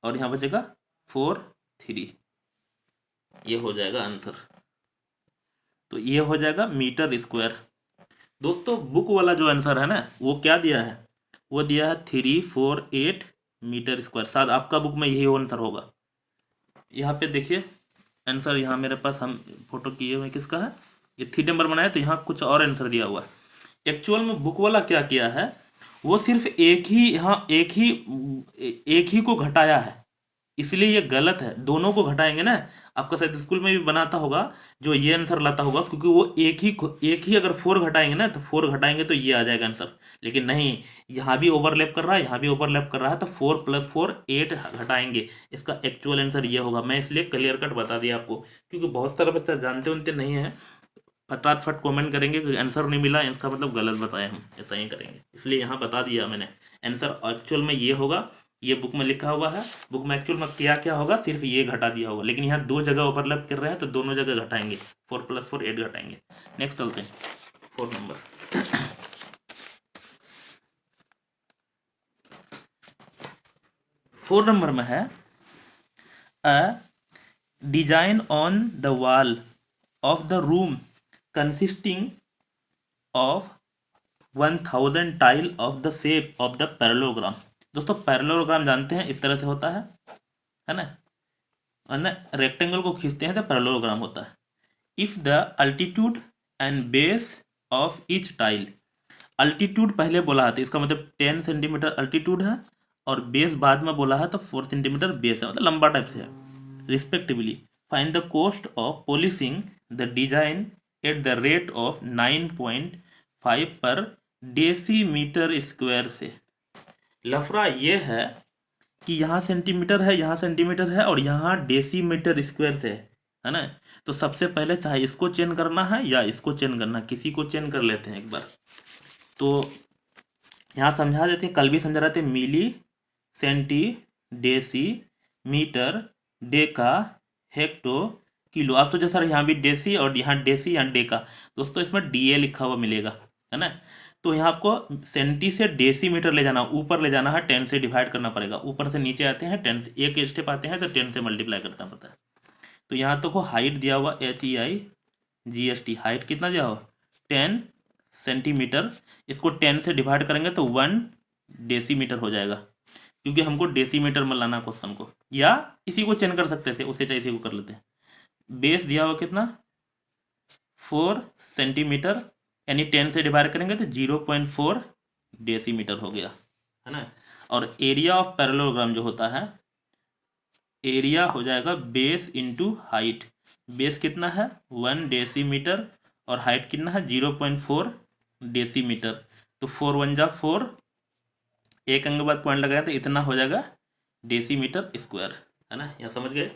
और यहाँ बचेगा 4 3, ये हो जाएगा आंसर। तो ये हो जाएगा मीटर स्क्वायर। दोस्तों बुक वाला जो आंसर है ना, वो क्या दिया है, वो दिया है 348 मीटर स्क्वायर। शायद आपका बुक में यही आंसर होगा। यहाँ पे देखिए आंसर, यहाँ मेरे पास हम फोटो किए हुए किसका है, ये 3 नंबर बनाया, तो यहाँ कुछ और आंसर दिया हुआ है। एक्चुअल में बुक वाला क्या किया है, वो सिर्फ एक ही को घटाया है, इसलिए ये गलत है। दोनों को घटाएंगे ना, आपका शायद स्कूल में भी बनाता होगा, जो ये आंसर लाता होगा, क्योंकि वो एक ही अगर 4 घटाएंगे ना, तो 4 घटाएंगे तो ये आ जाएगा आंसर। लेकिन नहीं, यहाँ भी ओवरलैप कर रहा है, यहाँ भी ओवरलैप कर रहा है, तो 4 + 4 8 घटाएंगे, इसका एक्चुअल आंसर ये होगा। मैं इसलिए क्लियर कट बता दिया आपको, क्योंकि बहुत सारे बच्चा जानते उनते नहीं है, फटाफट कमेंट करेंगे कि आंसर नहीं मिला, इसका मतलब गलत बताए, हम ऐसा ही करेंगे, इसलिए यहाँ बता दिया मैंने। आंसर एक्चुअल में ये होगा, ये बुक में लिखा हुआ है। बुक में एक्चुअल में क्या क्या होगा, सिर्फ ये घटा दिया होगा, लेकिन यहाँ 2 जगह ओवरलैप कर रहे हैं, तो दोनों जगह घटाएंगे, 4 + 4 8 घटाएंगे। नेक्स्ट चलते हैं 4 नंबर। 4 नंबर में है अ design on the wall of the room consisting of 1000 tile of the shape of the parallelogram. दोस्तों पैरेललोग्राम जानते हैं, इस तरह से होता है ना, और ना रेक्टेंगल को खींचते हैं तो पैरेललोग्राम होता है। If the altitude and base of each tile, altitude पहले बोला है तो इसका मतलब 10 सेंटीमीटर अल्टीट्यूड है, और बेस बाद में बोला है तो 4 सेंटीमीटर बेस है, मतलब लंबा टाइप से है, respectively. Find the cost of polishing the design eight the rate of 9.5 पर डेसीमीटर स्क्वायर से। लफड़ा ये है कि यहाँ सेंटीमीटर है, यहाँ सेंटीमीटर है, और यहाँ डेसीमीटर स्क्वायर से है ना। तो सबसे पहले चाहे इसको चेंज करना है या इसको चेंज करना है, किसी को चेंज कर लेते हैं एक बार। तो यहाँ समझा देते हैं, कल भी समझा रहे थे, milli, centi, deci, metre, deca, hecto, kilo. आप सोचो सर यहाँ भी डेसी और यहाँ डेसी यहाँ डेका, दोस्तों इसमें DA लिखा हुआ मिलेगा, है ना। तो यहाँ आपको सेंटी से डेसीमीटर ले जाना, ऊपर ले जाना है, 10 से डिवाइड करना पड़ेगा। ऊपर से नीचे आते हैं 10 से, एक स्टेप आते हैं तो 10 से मल्टीप्लाई करना पड़ता है। तो यहाँ तो हाइट दिया हुआ HEIGST, हाइट कितना दिया हुआ 10 सेंटीमीटर, इसको 10 से डिवाइड करेंगे तो 1 डेसीमीटर हो जाएगा, क्योंकि हमको डेसीमीटर में लाना क्वेश्चन को, या इसी को चेंज कर सकते थे, उससे चाहे इसी को कर लेते हैं। बेस दिया हुआ कितना 4 सेंटीमीटर, यानी 10 से डिवाइड करेंगे तो 0.4 डेसीमीटर हो गया, है ना। और एरिया ऑफ पैरेललोग्राम जो होता है, एरिया हो जाएगा बेस इंटू हाइट। बेस कितना है 1 डेसीमीटर, और हाइट कितना है 0.4 डेसीमीटर। तो 4 1 जा 4, एक अंक बाद पॉइंट लगाया तो इतना हो जाएगा डेसीमीटर स्क्वायर, है ना। यहाँ समझ गए,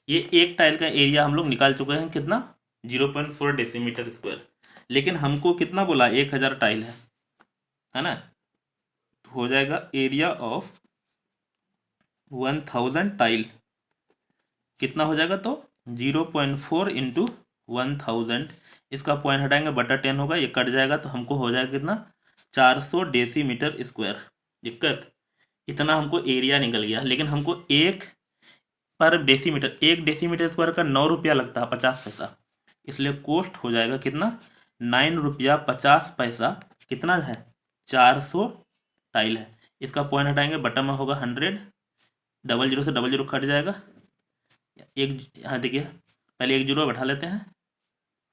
ये एक टाइल का एरिया हम लोग निकाल चुके हैं, कितना 0.4 डेसीमीटर स्क्वायर। लेकिन हमको कितना बोला 1000 टाइल है ना। तो हो जाएगा एरिया ऑफ 1000 टाइल कितना हो जाएगा, तो 0.4 इंटू 1000, इसका पॉइंट हटाएंगे बटा 10 होगा, ये कट जाएगा तो हमको हो जाएगा कितना, 400 डेसीमीटर स्क्वायर। दिक्कत इतना हमको एरिया निकल गया, लेकिन हमको एक डेसीमीटर स्क्वायर का 9 रुपया लगता है 50 पैसा, इसलिए कॉस्ट हो जाएगा कितना, 9 रुपया 50 पैसा। कितना है, 400 टाइल है। इसका पॉइंट हटाएंगे बटा में होगा 100, डबल जीरो से डबल जीरो कट जाएगा, एक यहाँ देखिए पहले एक जीरो बैठा लेते हैं,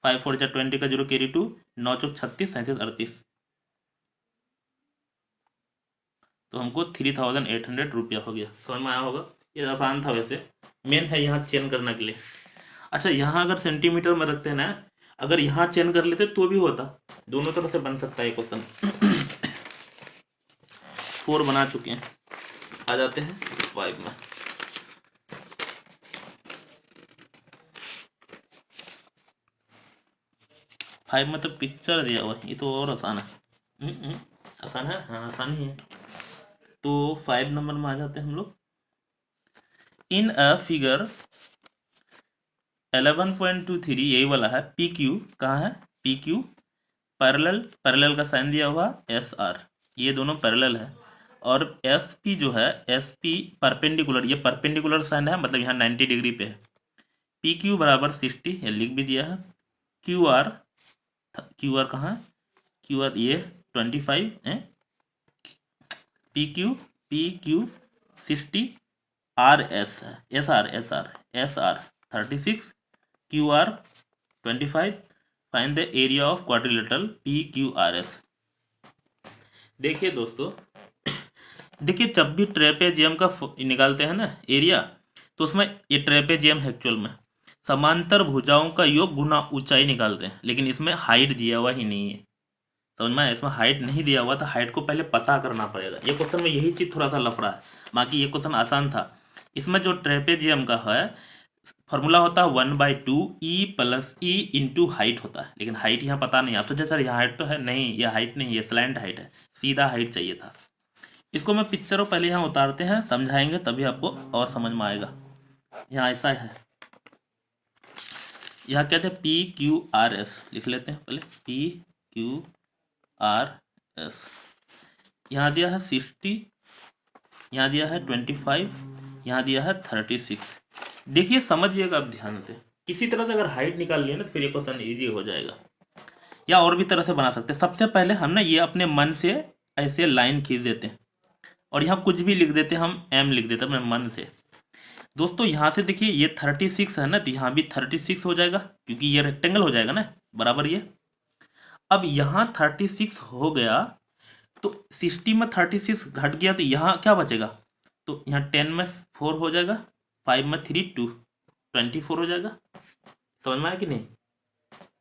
5 4 4 20 का जीरो कैरी 2, 9 चौक 36 37 38, तो हमको 3800 रुपया हो गया। समझ में आया होगा, ये आसान था वैसे, मेन है यहाँ चेन करने के लिए। अच्छा यहाँ अगर सेंटीमीटर में रखते हैं ना, अगर यहाँ चेन कर लेते तो भी होता, दोनों तरफ से बन सकता है क्वेश्चन। 4 बना चुके हैं, आ जाते हैं 5 में। फाइव में तो पिक्चर दिया हुआ है, ये तो और आसान है। आसान है, हाँ आसान ही है। तो 5 नंबर में आ जाते हैं हम लोग। इन अ फिगर 11.23, यही वाला है, पी क्यू कहाँ है, पी क्यू पैरेलल का साइन दिया हुआ एस आर, ये दोनों पैरेलल है, और एस पी जो है, एस पी परपेंडिकुलर, ये परपेंडिकुलर साइन है, मतलब यहाँ 90 डिग्री पे है। पी क्यू बराबर 60, ये लिख भी दिया है। क्यू आर कहाँ है, क्यू आर ये 25 है, पी क्यू 60, आर एस है, S R 36, Q R 25, find the area of quadrilateral P Q R S. देखिए दोस्तों, देखिए जब भी ट्रेपेजियम का निकालते हैं ना एरिया, तो उसमें ये ट्रेपेजियम है एक्चुअल में समांतर भुजाओं का योग गुना ऊंचाई निकालते हैं, लेकिन इसमें हाइट दिया हुआ ही नहीं है। समझ में, इसमें हाइट नहीं दिया हुआ था, हाइट को पहले पता करना पड़ेगा। ये क्वेश्चन में यही चीज़ थोड़ा सा लफड़ा है, बाकी ये क्वेश्चन आसान था। इसमें जो ट्रेपेजियम का है फॉर्मूला होता है 1/2 E plus E into height होता है, लेकिन हाइट यहाँ पता नहीं। आप सोचे सर यहाँ हाइट तो है, नहीं ये हाइट नहीं, ये स्लैंट हाइट है, सीधा हाइट चाहिए था। इसको मैं पिक्चरों पहले यहाँ उतारते हैं, समझाएंगे तभी आपको और समझ में आएगा। यहाँ ऐसा है, यहाँ कहते हैं पी क्यू आर एस, लिख लेते हैं पहले, पी क्यू आर एस। यहाँ दिया है 60, यहाँ दिया है 25, यहाँ दिया है 36। देखिए समझिएगा आप ध्यान से, किसी तरह से अगर हाइट निकाल लिए ना तो फिर ये क्वेश्चन ईजी हो जाएगा, या और भी तरह से बना सकते हैं। सबसे पहले हम ना ये अपने मन से ऐसे लाइन खींच देते हैं, और यहाँ कुछ भी लिख देते हैं, हम एम लिख देते हैं अपने मन से। दोस्तों यहाँ से देखिए ये 36 है ना, तो यहाँ भी 36 हो जाएगा, क्योंकि ये रेक्टेंगल हो जाएगा ना बराबर ये। अब यहाँ 36 हो गया, तो 60 में 36 घट गया, तो यहाँ क्या बचेगा, तो यहाँ 10 में 4 हो जाएगा, 5 में 3 2, 24 हो जाएगा। समझ में आया कि नहीं,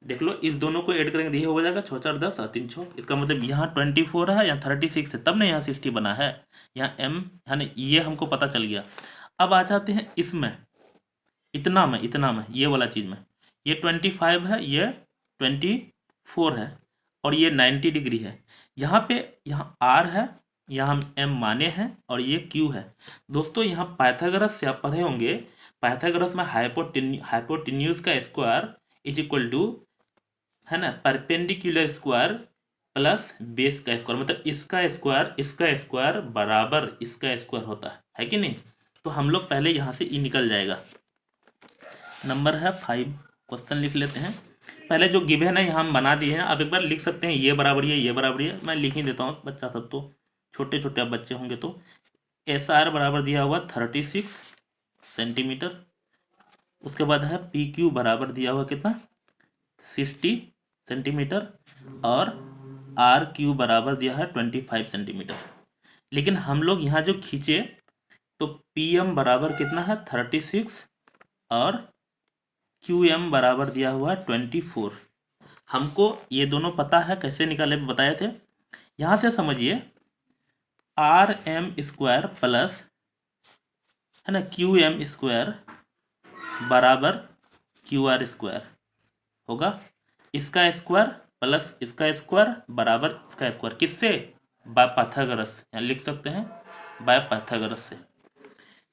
देख लो इस दोनों को ऐड करेंगे, ये हो जाएगा 6 4 10 3 6। इसका मतलब यहाँ 24 है, यहाँ 36 है, तब ना यहाँ 60 बना है, यहाँ एम है, ये हमको पता चल गया। अब आ जाते हैं इसमें, इतना में ये वाला चीज़ में, ये 25 है, ये 24 है, और ये 90 डिग्री है। यहाँ पे यहाँ आर है, यहाँ एम माने हैं, और ये क्यू है। दोस्तों यहाँ पाइथागोरस से आप पढ़े होंगे, पाइथागोरस में हाइपोटेन्यूज का स्क्वायर इज इक्वल टू, है ना, परपेंडिकुलर स्क्वायर प्लस बेस का स्क्वायर, मतलब इसका स्क्वायर बराबर इसका स्क्वायर होता है कि नहीं। तो हम लोग पहले यहाँ से ई निकल जाएगा। नंबर है 5, क्वेश्चन लिख लेते हैं। पहले जो गिवन है यहाँ हम बना दिए हैं, आप एक बार लिख सकते हैं, ये बराबर है, ये बराबर है, मैं लिख ही देता हूँ, बच्चा सब तो छोटे छोटे आप बच्चे होंगे। तो एस आर बराबर दिया हुआ 36 सेंटीमीटर, उसके बाद है पी क्यू बराबर दिया हुआ कितना 60 सेंटीमीटर, और आर क्यू बराबर दिया है 25 सेंटीमीटर। लेकिन हम लोग यहाँ जो खींचे तो पी एम बराबर कितना है 36, और क्यू एम बराबर दिया हुआ है 24। हमको ये दोनों पता है, कैसे निकाले बताए थे। यहाँ से समझिए आर एम स्क्वायर प्लस, है ना, क्यू एम स्क्वायर बराबर क्यू आर स्क्वायर होगा, इसका स्क्वायर प्लस इसका स्क्वायर बराबर इसका स्क्वायर, किससे, बाय पाइथागोरस, यहाँ लिख सकते हैं बाय पाइथागोरस से।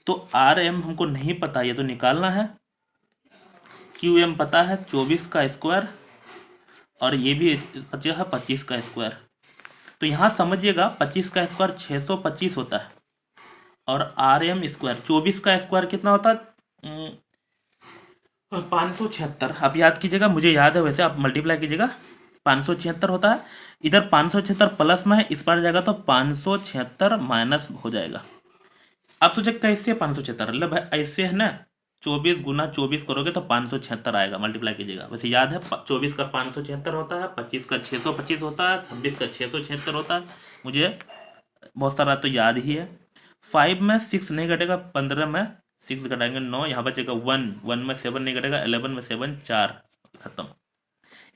तो आर एम हमको नहीं पता, ये तो निकालना है। क्यू एम पता है 24 का स्क्वायर, और ये भी बचा है 25 का स्क्वायर। तो यहाँ समझिएगा 25 का स्क्वायर 625 होता है, और आर एम स्क्वायर 24 का स्क्वायर कितना होता है 576। आप याद कीजिएगा, मुझे याद है वैसे, आप मल्टीप्लाई कीजिएगा, 576 होता है। इधर 576 प्लस में है, इस पर जाएगा तो 576 माइनस हो जाएगा। आप सोचे कैसे 576, मतलब भाई ऐसे है ना, 24 गुना 24 करोगे तो 576 आएगा, मल्टीप्लाई कीजिएगा। वैसे याद है 24 का 576 होता है, 25 का 625 होता है, 26 का 676 होता है, मुझे बहुत सारा तो याद ही है। 5 में 6 नहीं घटेगा, 15 में 6 घटाएंगे 9, यहाँ बचेगा 1 में 7 नहीं घटेगा, 11 में 7 4, खत्म।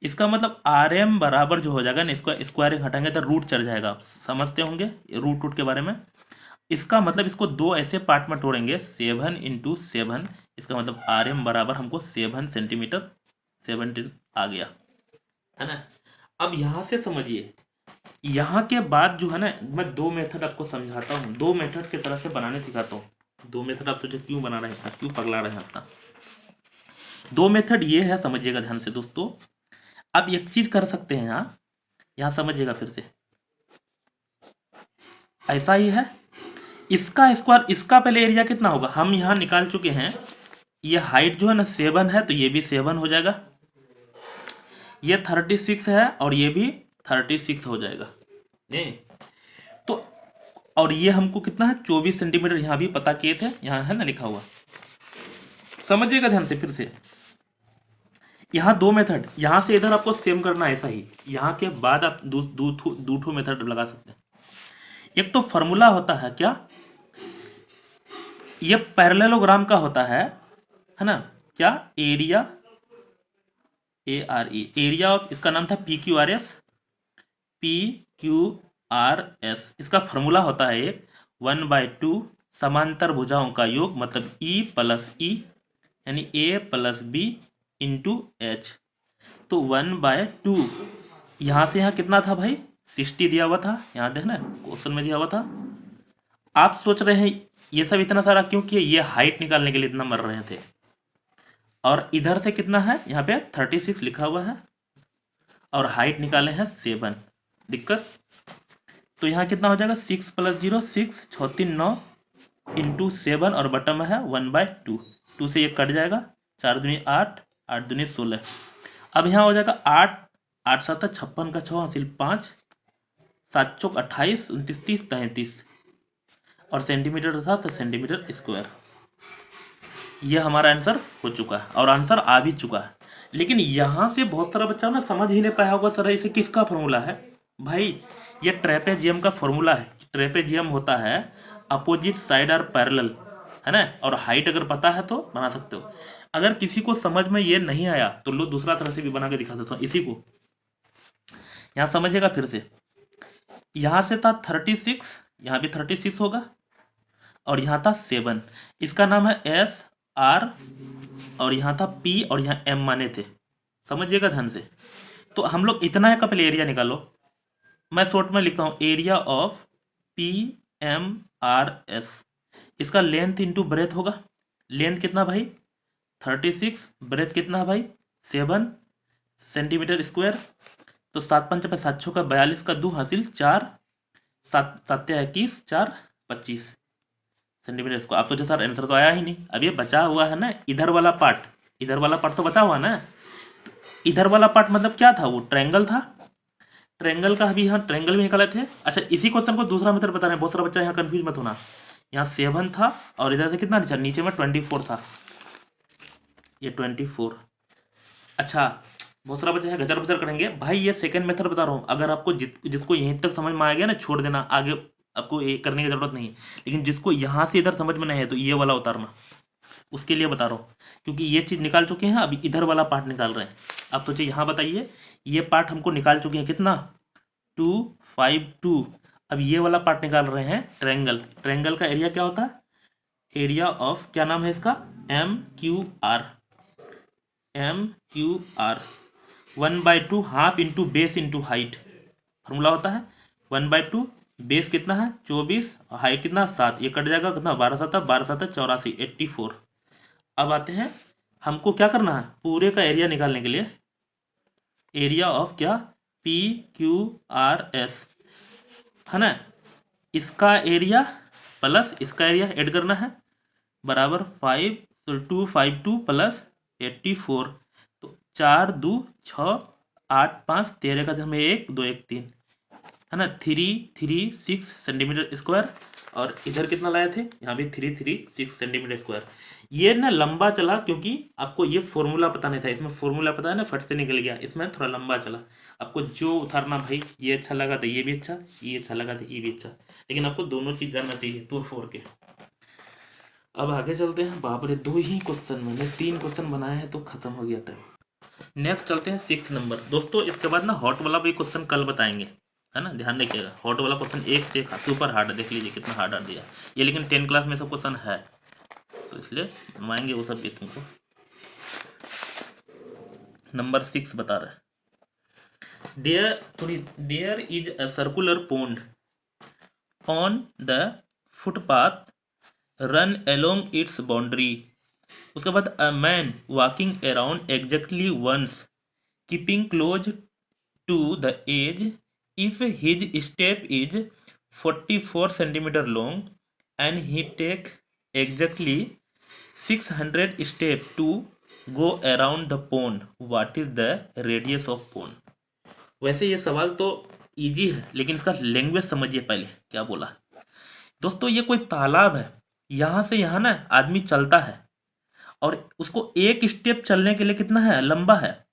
इसका मतलब आर एम बराबर जो हो जाएगा ना, इसको स्क्वायर हटाएंगे तो रूट चढ़ जाएगा, आप समझते होंगे रूट के बारे में। इसका मतलब इसको दो ऐसे पार्ट में तोड़ेंगे, 7 इंटू 7, इसका मतलब आर एम बराबर हमको 7 सेंटीमीटर 17 आ गया, है ना। अब यहाँ से समझिए, यहाँ के बाद जो है ना, मैं दो मेथड आपको समझाता हूँ, दो मेथड की तरह से बनाने सिखाता हूँ। दो मेथड आप सोचे क्यों बना रहे हैं, क्यों पगला रहे हैं अपना। दो मेथड ये है, समझिएगा ध्यान से दोस्तों। आप एक चीज कर सकते हैं, यहाँ समझिएगा फिर से, ऐसा ही है, इसका स्क्वायर, इसका पहले एरिया कितना होगा हम यहाँ निकाल चुके हैं। ये हाइट जो है ना 7 है, तो ये भी 7 हो जाएगा। ये 36 है, और ये भी 36 हो जाएगा, नहीं तो। और ये हमको कितना है 24 सेंटीमीटर, यहाँ भी पता किए थे, यहाँ है ना लिखा हुआ, समझिएगा ध्यान से फिर से। यहाँ दो मेथड, यहाँ से इधर आपको सेम करना है ऐसा ही, यहाँ के बाद आप दूठो मेथड लगा सकते हैं। एक तो फॉर्मूला होता है क्या, ये पैरेललोग्राम का होता है ना, क्या, एरिया, एरिया ऑफ, इसका नाम था PQRS, PQRS। इसका फॉर्मूला होता है एक 1/2 समांतर भुजाओं का योग, मतलब E प्लस E, यानी A plus B into H। तो 1/2, यहाँ से यहाँ कितना था भाई, 60 दिया हुआ था, यहाँ देखना क्वेश्चन में दिया हुआ था। आप सोच रहे हैं ये सब इतना सारा क्यों किया, ये हाइट निकालने के लिए इतना मर रहे थे। और इधर से कितना है, यहाँ पे 36 लिखा हुआ है, और हाइट निकाले हैं 7, दिक्कत। तो यहाँ कितना हो जाएगा, 6 + 0 6, 6 3 9 इंटू 7, और बटन में है 1/2, 2 से ये कट जाएगा, 4 दूनी 8, 8 दूनी 16। अब यहाँ हो जाएगा 8, 8 7 56 का 6 हासिल 5, 7 चौक 28, 29 30 33, और सेंटीमीटर था तो सेंटीमीटर स्क्वायर। ये हमारा आंसर हो चुका है, और आंसर आ भी चुका है। लेकिन यहाँ से बहुत सारा बच्चा ना समझ ही नहीं पाया होगा, सर इसे किसका फॉर्मूला है। भाई ये ट्रेपेजियम का फॉर्मूला है। ट्रेपेजियम होता है अपोजिट साइड आर पैरेलल, है ना, और हाइट अगर पता है तो बना सकते हो। अगर किसी को समझ में ये नहीं आया तो लो दूसरा तरह से भी बना के दिखा देता हूँ इसी को। यहाँ समझिएगा फिर से, यहाँ से था 36, यहाँ भी 36 होगा, और यहाँ था 7, इसका नाम है SR, और यहाँ था P, और यहाँ M माने थे, समझिएगा ध्यान से। तो हम लोग इतना है का पहले एरिया निकालो, मैं शॉर्ट में लिखता हूँ, एरिया ऑफ PMRS। इसका लेंथ इंटू ब्रेथ होगा, लेंथ कितना भाई 36, ब्रेथ कितना भाई 7 सेंटीमीटर स्क्वायर। तो 7 5 पे 7 6 का 42 का 2 हासिल 4, 7 7 21, 4 25 सेंटीमीटर स्क्वायर। आप सोचे सर आंसर तो आया ही नहीं, अब ये बचा हुआ है ना इधर वाला पार्ट, इधर वाला पार्ट तो बचा हुआ ना। इधर वाला पार्ट मतलब क्या था, वो ट्रायंगल था, ट्रायंगल का अभी यहाँ ट्रायंगल भी निकाले थे। अच्छा इसी क्वेश्चन को दूसरा मेथड बता रहे हैं, बहुत सारा बच्चा यहाँ कंफ्यूज मत होना। यहाँ 7 था, और इधर से कितना नीचे में 24 था, ये 24। अच्छा बहुत सारा बच्चा यहाँ गजर बजर करेंगे, भाई ये सेकंड मेथड बता रहा हूँ। अगर आपको जिसको यहीं तक समझ में आ गया ना, छोड़ देना, आगे आपको ये करने की जरूरत नहीं है। लेकिन जिसको यहाँ से इधर समझ में नहीं है तो ये वाला उतारना, उसके लिए बता रहा हूँ, क्योंकि ये चीज़ निकाल चुके हैं, अभी इधर वाला पार्ट निकाल रहे हैं। आप सोचिए यहाँ बताइए, ये पार्ट हमको निकाल चुके हैं कितना 252, अब ये वाला पार्ट निकाल रहे हैं ट्रायंगल। ट्रायंगल का एरिया क्या होता है, एरिया ऑफ, क्या नाम है इसका, MQR। 1/2 half into base into height, formula होता है 1/2 बेस कितना है 24, हाइट कितना 7, ये कट जाएगा कितना 12 7 84, 84। अब आते हैं हमको क्या करना है पूरे का एरिया निकालने के लिए, एरिया ऑफ क्या पी क्यू आर एस है ना, इसका एरिया प्लस इसका एरिया ऐड करना है बराबर 252 प्लस 84, तो 4 2 6 8 5 13 का हमें 1 2 1 3 है ना, 336 सेंटीमीटर स्क्वायर। और इधर कितना लाए थे यहाँ भी 336 सेंटीमीटर स्क्वायर। ये ना लंबा चला क्योंकि आपको ये फॉर्मूला पता नहीं था, इसमें फॉर्मूला पता है ना फट से निकल गया, इसमें थोड़ा लंबा चला। आपको जो उतारना भाई ये अच्छा लगा तो ये भी अच्छा, ये अच्छा लगा तो ये भी अच्छा, लेकिन आपको दोनों चीज जानना चाहिए तोड़ फोड़ के। अब आगे चलते हैं। बाप रे 2 ही क्वेश्चन, मैंने 3 क्वेश्चन बनाए हैं तो खत्म हो गया टाइम। नेक्स्ट चलते हैं 6 नंबर। दोस्तों इसके बाद ना हॉट वाला भी क्वेश्चन कल बताएंगे, है ना, ध्यान रखिएगा। हॉट वाला क्वेश्चन एक से एक सुपर हार्ड, देख लीजिए कितना हार्ड दिया ये, लेकिन 10 क्लास में सब क्वेश्चन है तो इसलिए मांगे वो सब भी तुमको। नंबर 6 बता रहा है, there is a circular pond on the footpath run along its boundary. उसके बाद a man walking around exactly once keeping close to the edge if his step is 44 centimeter long and he take exactly 600 step to go around the pond, what is the radius of pond? वैसे ये सवाल तो इजी है लेकिन इसका लैंग्वेज समझिए पहले क्या बोला। दोस्तों ये कोई तालाब है, यहाँ से यहाँ ना आदमी चलता है और उसको एक स्टेप चलने के लिए कितना है लंबा है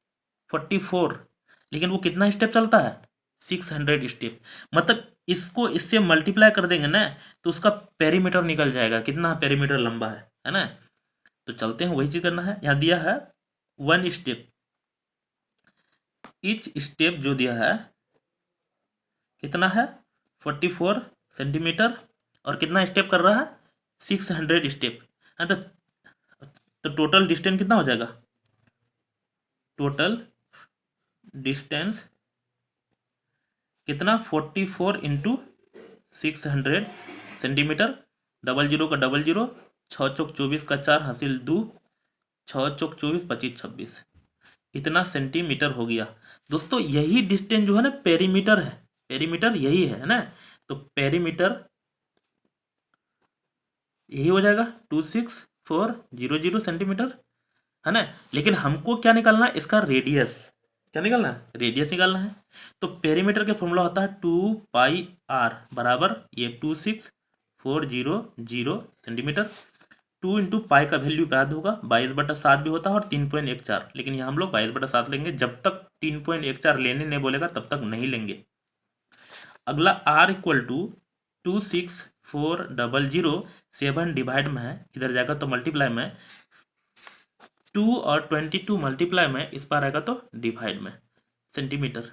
44, लेकिन वो कितना स्टेप चलता है 600 स्टेप। मतलब इसको इससे मल्टीप्लाई कर देंगे ना तो उसका पेरीमीटर निकल जाएगा, कितना पेरीमीटर लंबा है ना। तो चलते हैं वही चीज करना है। यहाँ दिया है 1 स्टेप, ईच स्टेप जो दिया है कितना है 44 सेंटीमीटर और कितना स्टेप कर रहा है 600 स्टेप है। तो टोटल डिस्टेंस कितना हो जाएगा, टोटल डिस्टेंस कितना 44 इंटू 600 सेंटीमीटर, 00 का 00, 6 चौक 24 का 4 हासिल 2, 6 चौक 24 25 26, इतना सेंटीमीटर हो गया। दोस्तों यही डिस्टेंस जो है ना पेरीमीटर है, पेरीमीटर यही है ना, तो पेरीमीटर यही हो जाएगा 26400 सेंटीमीटर है ना। लेकिन हमको क्या निकालना है इसका रेडियस, क्या निकालना है रेडियस निकालना है। तो पेरीमीटर के फॉर्मूला होता है 2πr बराबर ये 26400 सेंटीमीटर, 2 इंटू पाई का वैल्यू याद होगा 22/7 भी होता है और 3.14, लेकिन यहाँ हम लोग 22/7 लेंगे, जब तक 3.14 लेने नहीं बोलेगा तब तक नहीं लेंगे। अगला r इक्वल टू 26400, 7 डिवाइड में है इधर जाएगा तो मल्टीप्लाई में, 2 और 22 मल्टीप्लाई में, इस बार आएगा तो डिवाइड में सेंटीमीटर।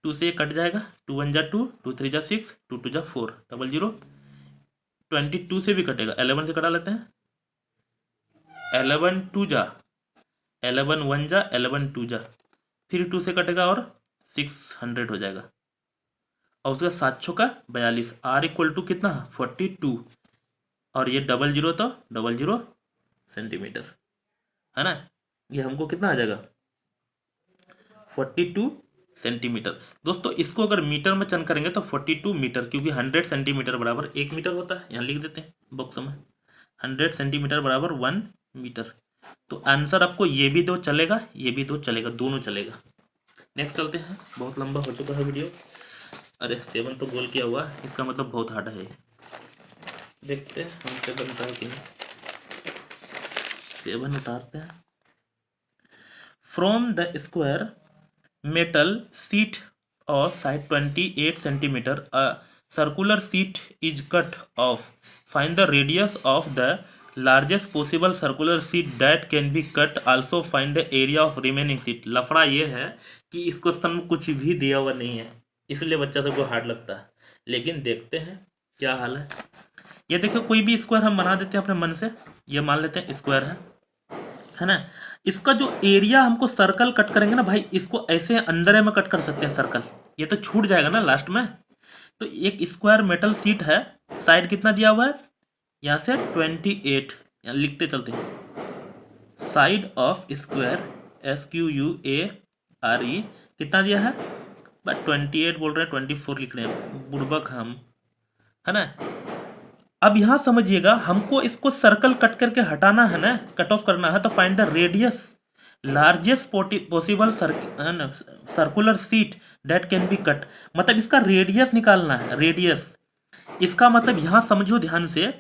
2 से कट जाएगा, 2 1 जा 2, 2 3 जा 6, 2 2 जा 4, 00, 22 से भी कटेगा, 11 से कटा लेते हैं, 11 2 जा 11 1 जा 11 2 जा, फिर 2 से कटेगा और 600 हो जाएगा, और उसका 7 छो का 42, r इक्वल टू कितना 42 और ये 00 तो 00 सेंटीमीटर है ना। ये हमको कितना आ जाएगा 42 सेंटीमीटर। दोस्तों इसको अगर मीटर में चेंज करेंगे तो 42 मीटर, क्योंकि 100 सेंटीमीटर बराबर 1 मीटर होता है, यहाँ लिख देते हैं बॉक्स में 100 सेंटीमीटर बराबर 1 मीटर। तो आंसर आपको ये भी 2 चलेगा, ये भी 2 चलेगा, दोनों चलेगा। नेक्स्ट चलते हैं, बहुत लंबा हो चुका है वीडियो। अरे 7 तो गोल किया हुआ, इसका मतलब बहुत हार्ड है, देखते हैं हमसे बनता है कि नहीं। 7 उतारते हैं। From the square metal sheet of size 28 centimeter, a circular sheet is cut off. Find the radius of the largest possible circular sheet that can be cut. Also find the area of remaining sheet. लफड़ा ये है कि इस क्वेश्चन में कुछ भी दिया हुआ नहीं है, इसलिए बच्चा सबको हार्ड लगता है, लेकिन देखते हैं क्या हाल है। ये देखो कोई भी स्क्वायर हम बना देते हैं अपने मन से, ये मान लेते हैं स्क्वायर है ना। इसका जो एरिया हमको सर्कल कट करेंगे ना भाई, इसको ऐसे अंदर में कट कर सकते हैं सर्कल, ये तो छूट जाएगा ना लास्ट में। तो एक स्क्वायर मेटल सीट है, साइड कितना दिया हुआ है, यहाँ से 28, यहाँ लिखते चलते हैं, साइड ऑफ स्क्वायर SQUARE कितना दिया है, बट 28 बोल रहे हैं, 24 लिख रहे हैं, बुड़बक हम, है ना। अब यहां समझिएगा, हमको इसको सर्कल कट करके हटाना है ना, कट ऑफ करना है, तो find the radius largest possible circular seat that can be cut, मतलब इसका रेडियस निकालना है, रेडियस। इसका मतलब यहां समझो ध्यान से,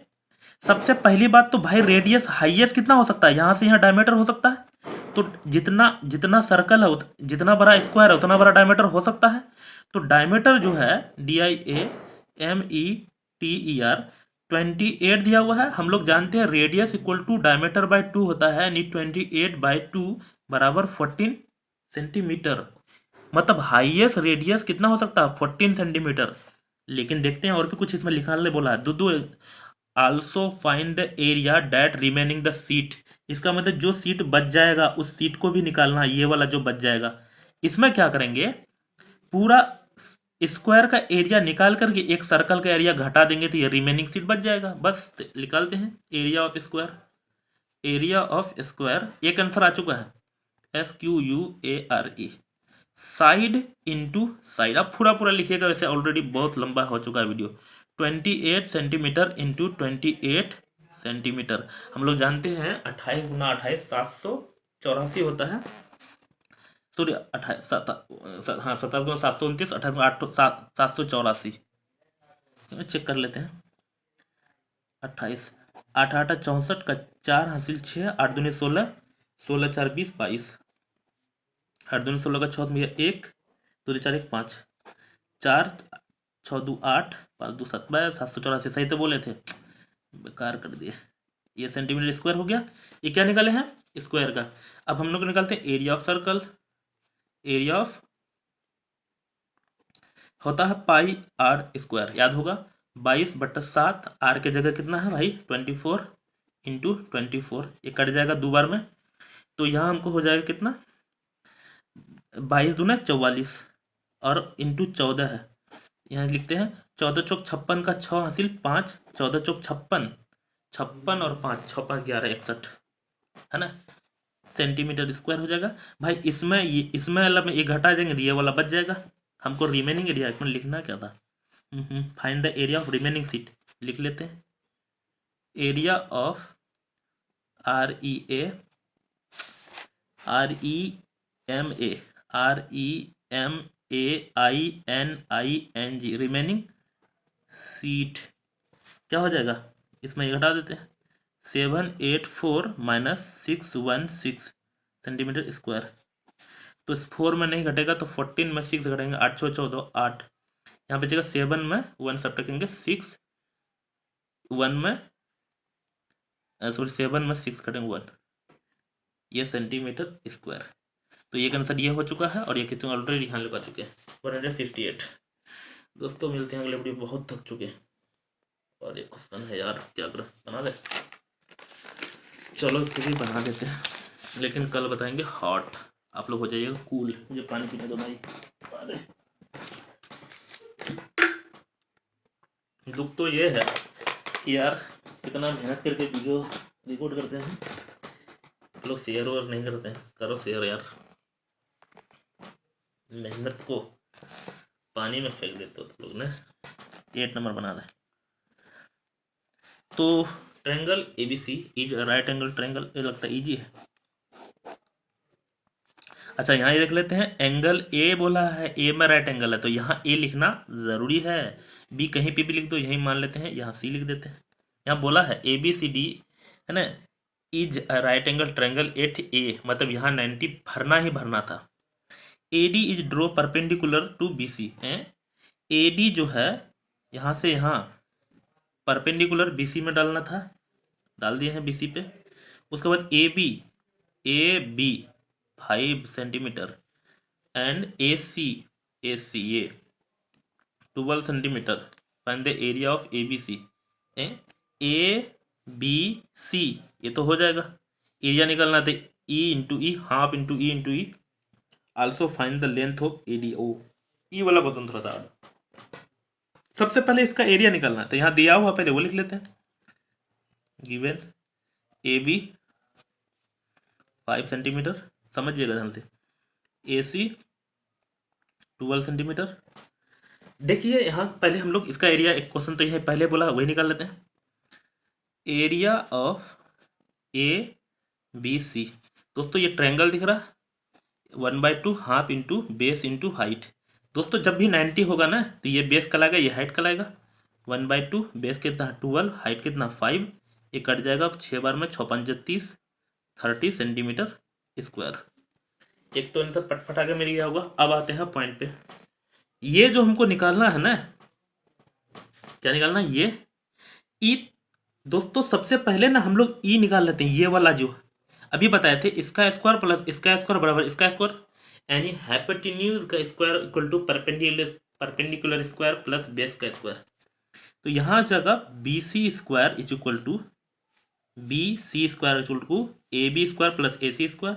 सबसे पहली बात तो भाई रेडियस हाईएस्ट कितना हो सकता है, यहां से यहां डायमीटर हो सकता है, तो जितना जितना सर्कल है, जितना बड़ा स्क्वायर है उतना बड़ा डायमीटर हो सकता है। तो डायमीटर जो है DIAMETER 28 दिया हुआ है। हम लोग जानते हैं radius equal to diameter by 2 होता है, यानी 28/2 बराबर 14 सेंटीमीटर। मतलब हाईएस्ट रेडियस कितना हो सकता है, 14 सेंटीमीटर। लेकिन देखते हैं और भी कुछ इसमें लिखाने बोला है, दुदू also find the area that remaining the sheet. इसका मतलब जो सीट बच जाएगा उस सीट को भी निकालना, ये वाला जो बच जाएगा। इसमें क्या करेंगे, पूरा स्क्वायर का एरिया निकाल करके एक सर्कल का एरिया घटा देंगे तो ये रिमेनिंग सीट बच जाएगा। बस निकालते हैं area of square, area of square, एक आंसर आ चुका है SQUARE, साइड इंटू साइड। अब पूरा पूरा लिखिएगा, वैसे ऑलरेडी बहुत लंबा हो चुका है वीडियो। 28 centimetre into 28 centimetre. हम लोग जानते हैं 28 गुना 28 784 होता है, सॉरी 28 हाँ 27 गुना 729, 28 गुना 8 784 चेक कर लेते हैं। 28 8 8 64 का 4 हासिल 6, 8 दूनी 16, 16 4 20 22, 8 दूनी 16 का 6 में 1, 2 4 1 5, 4 6 2 8, 5 2 7 784, सही तो बोले थे, बेकार कर दिए। ये सेंटीमीटर स्क्वायर हो गया। ये क्या निकाले हैं, स्क्वायर का। अब हम लोग निकालते हैं area of circle. Area of होता है पाई आर स्क्वायर, याद होगा 22/7, आर के जगह कितना है भाई 24 इंटू 24, ये कट जाएगा दो बार में, तो यहाँ हमको हो जाएगा कितना 22 दूना 44 और इंटू 14 है, यहाँ लिखते हैं 14 चौक 56 का 6 हासिल 5, 14 चौक 56, 56 और 5 6 5 11 61, है ना, सेंटीमीटर स्क्वायर हो जाएगा। भाई इसमें वाला में ये घटा देंगे तो ये वाला बच जाएगा। हमको रिमेनिंग एरिया में लिखना क्या था, find the area of remaining seat, लिख लेते हैं area of REMAREMAING remaining seat क्या हो जाएगा, इसमें ये घटा देते हैं 784 माइनस 616 सेंटीमीटर स्क्वायर। तो इस 4 में नहीं घटेगा तो 14 में 6 घटेंगे, 8 6 14 8, यहाँ बचेगा 7 में 1 सब रखेंगे 6, 1 में सॉरी 7 में 6 घटेंगे 1, ये सेंटीमीटर स्क्वायर। तो ये आंसर ये हो चुका है, और ये कितने ऑलरेडी यहाँ लगा चुके हैं 168। दोस्तों मिलते हैं अगले वीडियो, बहुत थक चुके हैं। और एक क्वेश्चन है यार, क्या कर बना दे, चलो फिर भी बना देते हैं, लेकिन कल बताएंगे हॉट, आप लोग हो जाइएगा कूल। मुझे पानी पीने दो भाई। अरे दुख तो ये है कि यार कितना मेहनत करके वीडियो रिकॉर्ड करते हैं, लोग शेयर और नहीं करते हैं। करो शेयर यार, मेहनत को पानी में फेंक देते हो तुम लोग ने। 8 नंबर बना दें तो triangle ABC is right angle triangle, ये लगता है इजी है। अच्छा यहाँ ये देख लेते हैं, एंगल ए बोला है, ए में राइट एंगल है तो यहाँ ए लिखना जरूरी है, बी कहीं पे भी लिख दो, यही मान लेते हैं, यहाँ सी लिख देते हैं। यहाँ बोला है ABCD है ना, is right angle triangle at A, मतलब यहाँ 90 भरना ही भरना था। AD is draw perpendicular to BC है, AD जो है यहाँ से यहाँ परपेंडिकुलर BC में डालना था, डाल दिए हैं BC पे। उसके बाद AB 5 सेंटीमीटर एंड AC ये 12 centimetre. Find the area of ABC। ABC ये तो हो जाएगा, एरिया निकालना था E into E, half into E into E. Also find the length of ADO, ई वाला क्वेश्चन थोड़ा सा सबसे पहले इसका एरिया निकालना है, तो यहाँ दिया हुआ पहले वो लिख लेते हैं। गिवन ए बी 5 सेंटीमीटर, समझिएगा ध्यान से, ए सी 12 सेंटीमीटर। देखिए यहाँ पहले हम लोग इसका एरिया, एक क्वेश्चन तो यह पहले बोला वही निकाल लेते हैं। Area of A B C, दोस्तों ये ट्रायंगल दिख रहा, 1/2 half into base into height. दोस्तों जब भी 90 होगा ना तो ये बेस कहलाएगा, ये हाइट कहलाएगा। 1/2 बेस कितना 12, हाइट कितना 5, ये कट जाएगा 6 बार में, 6 5 30, 30 सेंटीमीटर स्क्वायर। एक तो इन सब पटपटा के मिल गया होगा। अब आते हैं पॉइंट पे। ये जो हमको निकालना है ना, क्या निकालना है, ये ई। दोस्तों सबसे पहले ना हम लोग ई निकाल लेते हैं, ये वाला जो अभी बताए थे, इसका स्क्वायर प्लस इसका स्क्वायर बराबर इसका स्क्वायर, यानी हाइपोटेन्यूज का square equal to perpendicular square plus base का स्क्वायर। तो यहाँ जगह B C square is equal to B C square equal to A B square plus A C square.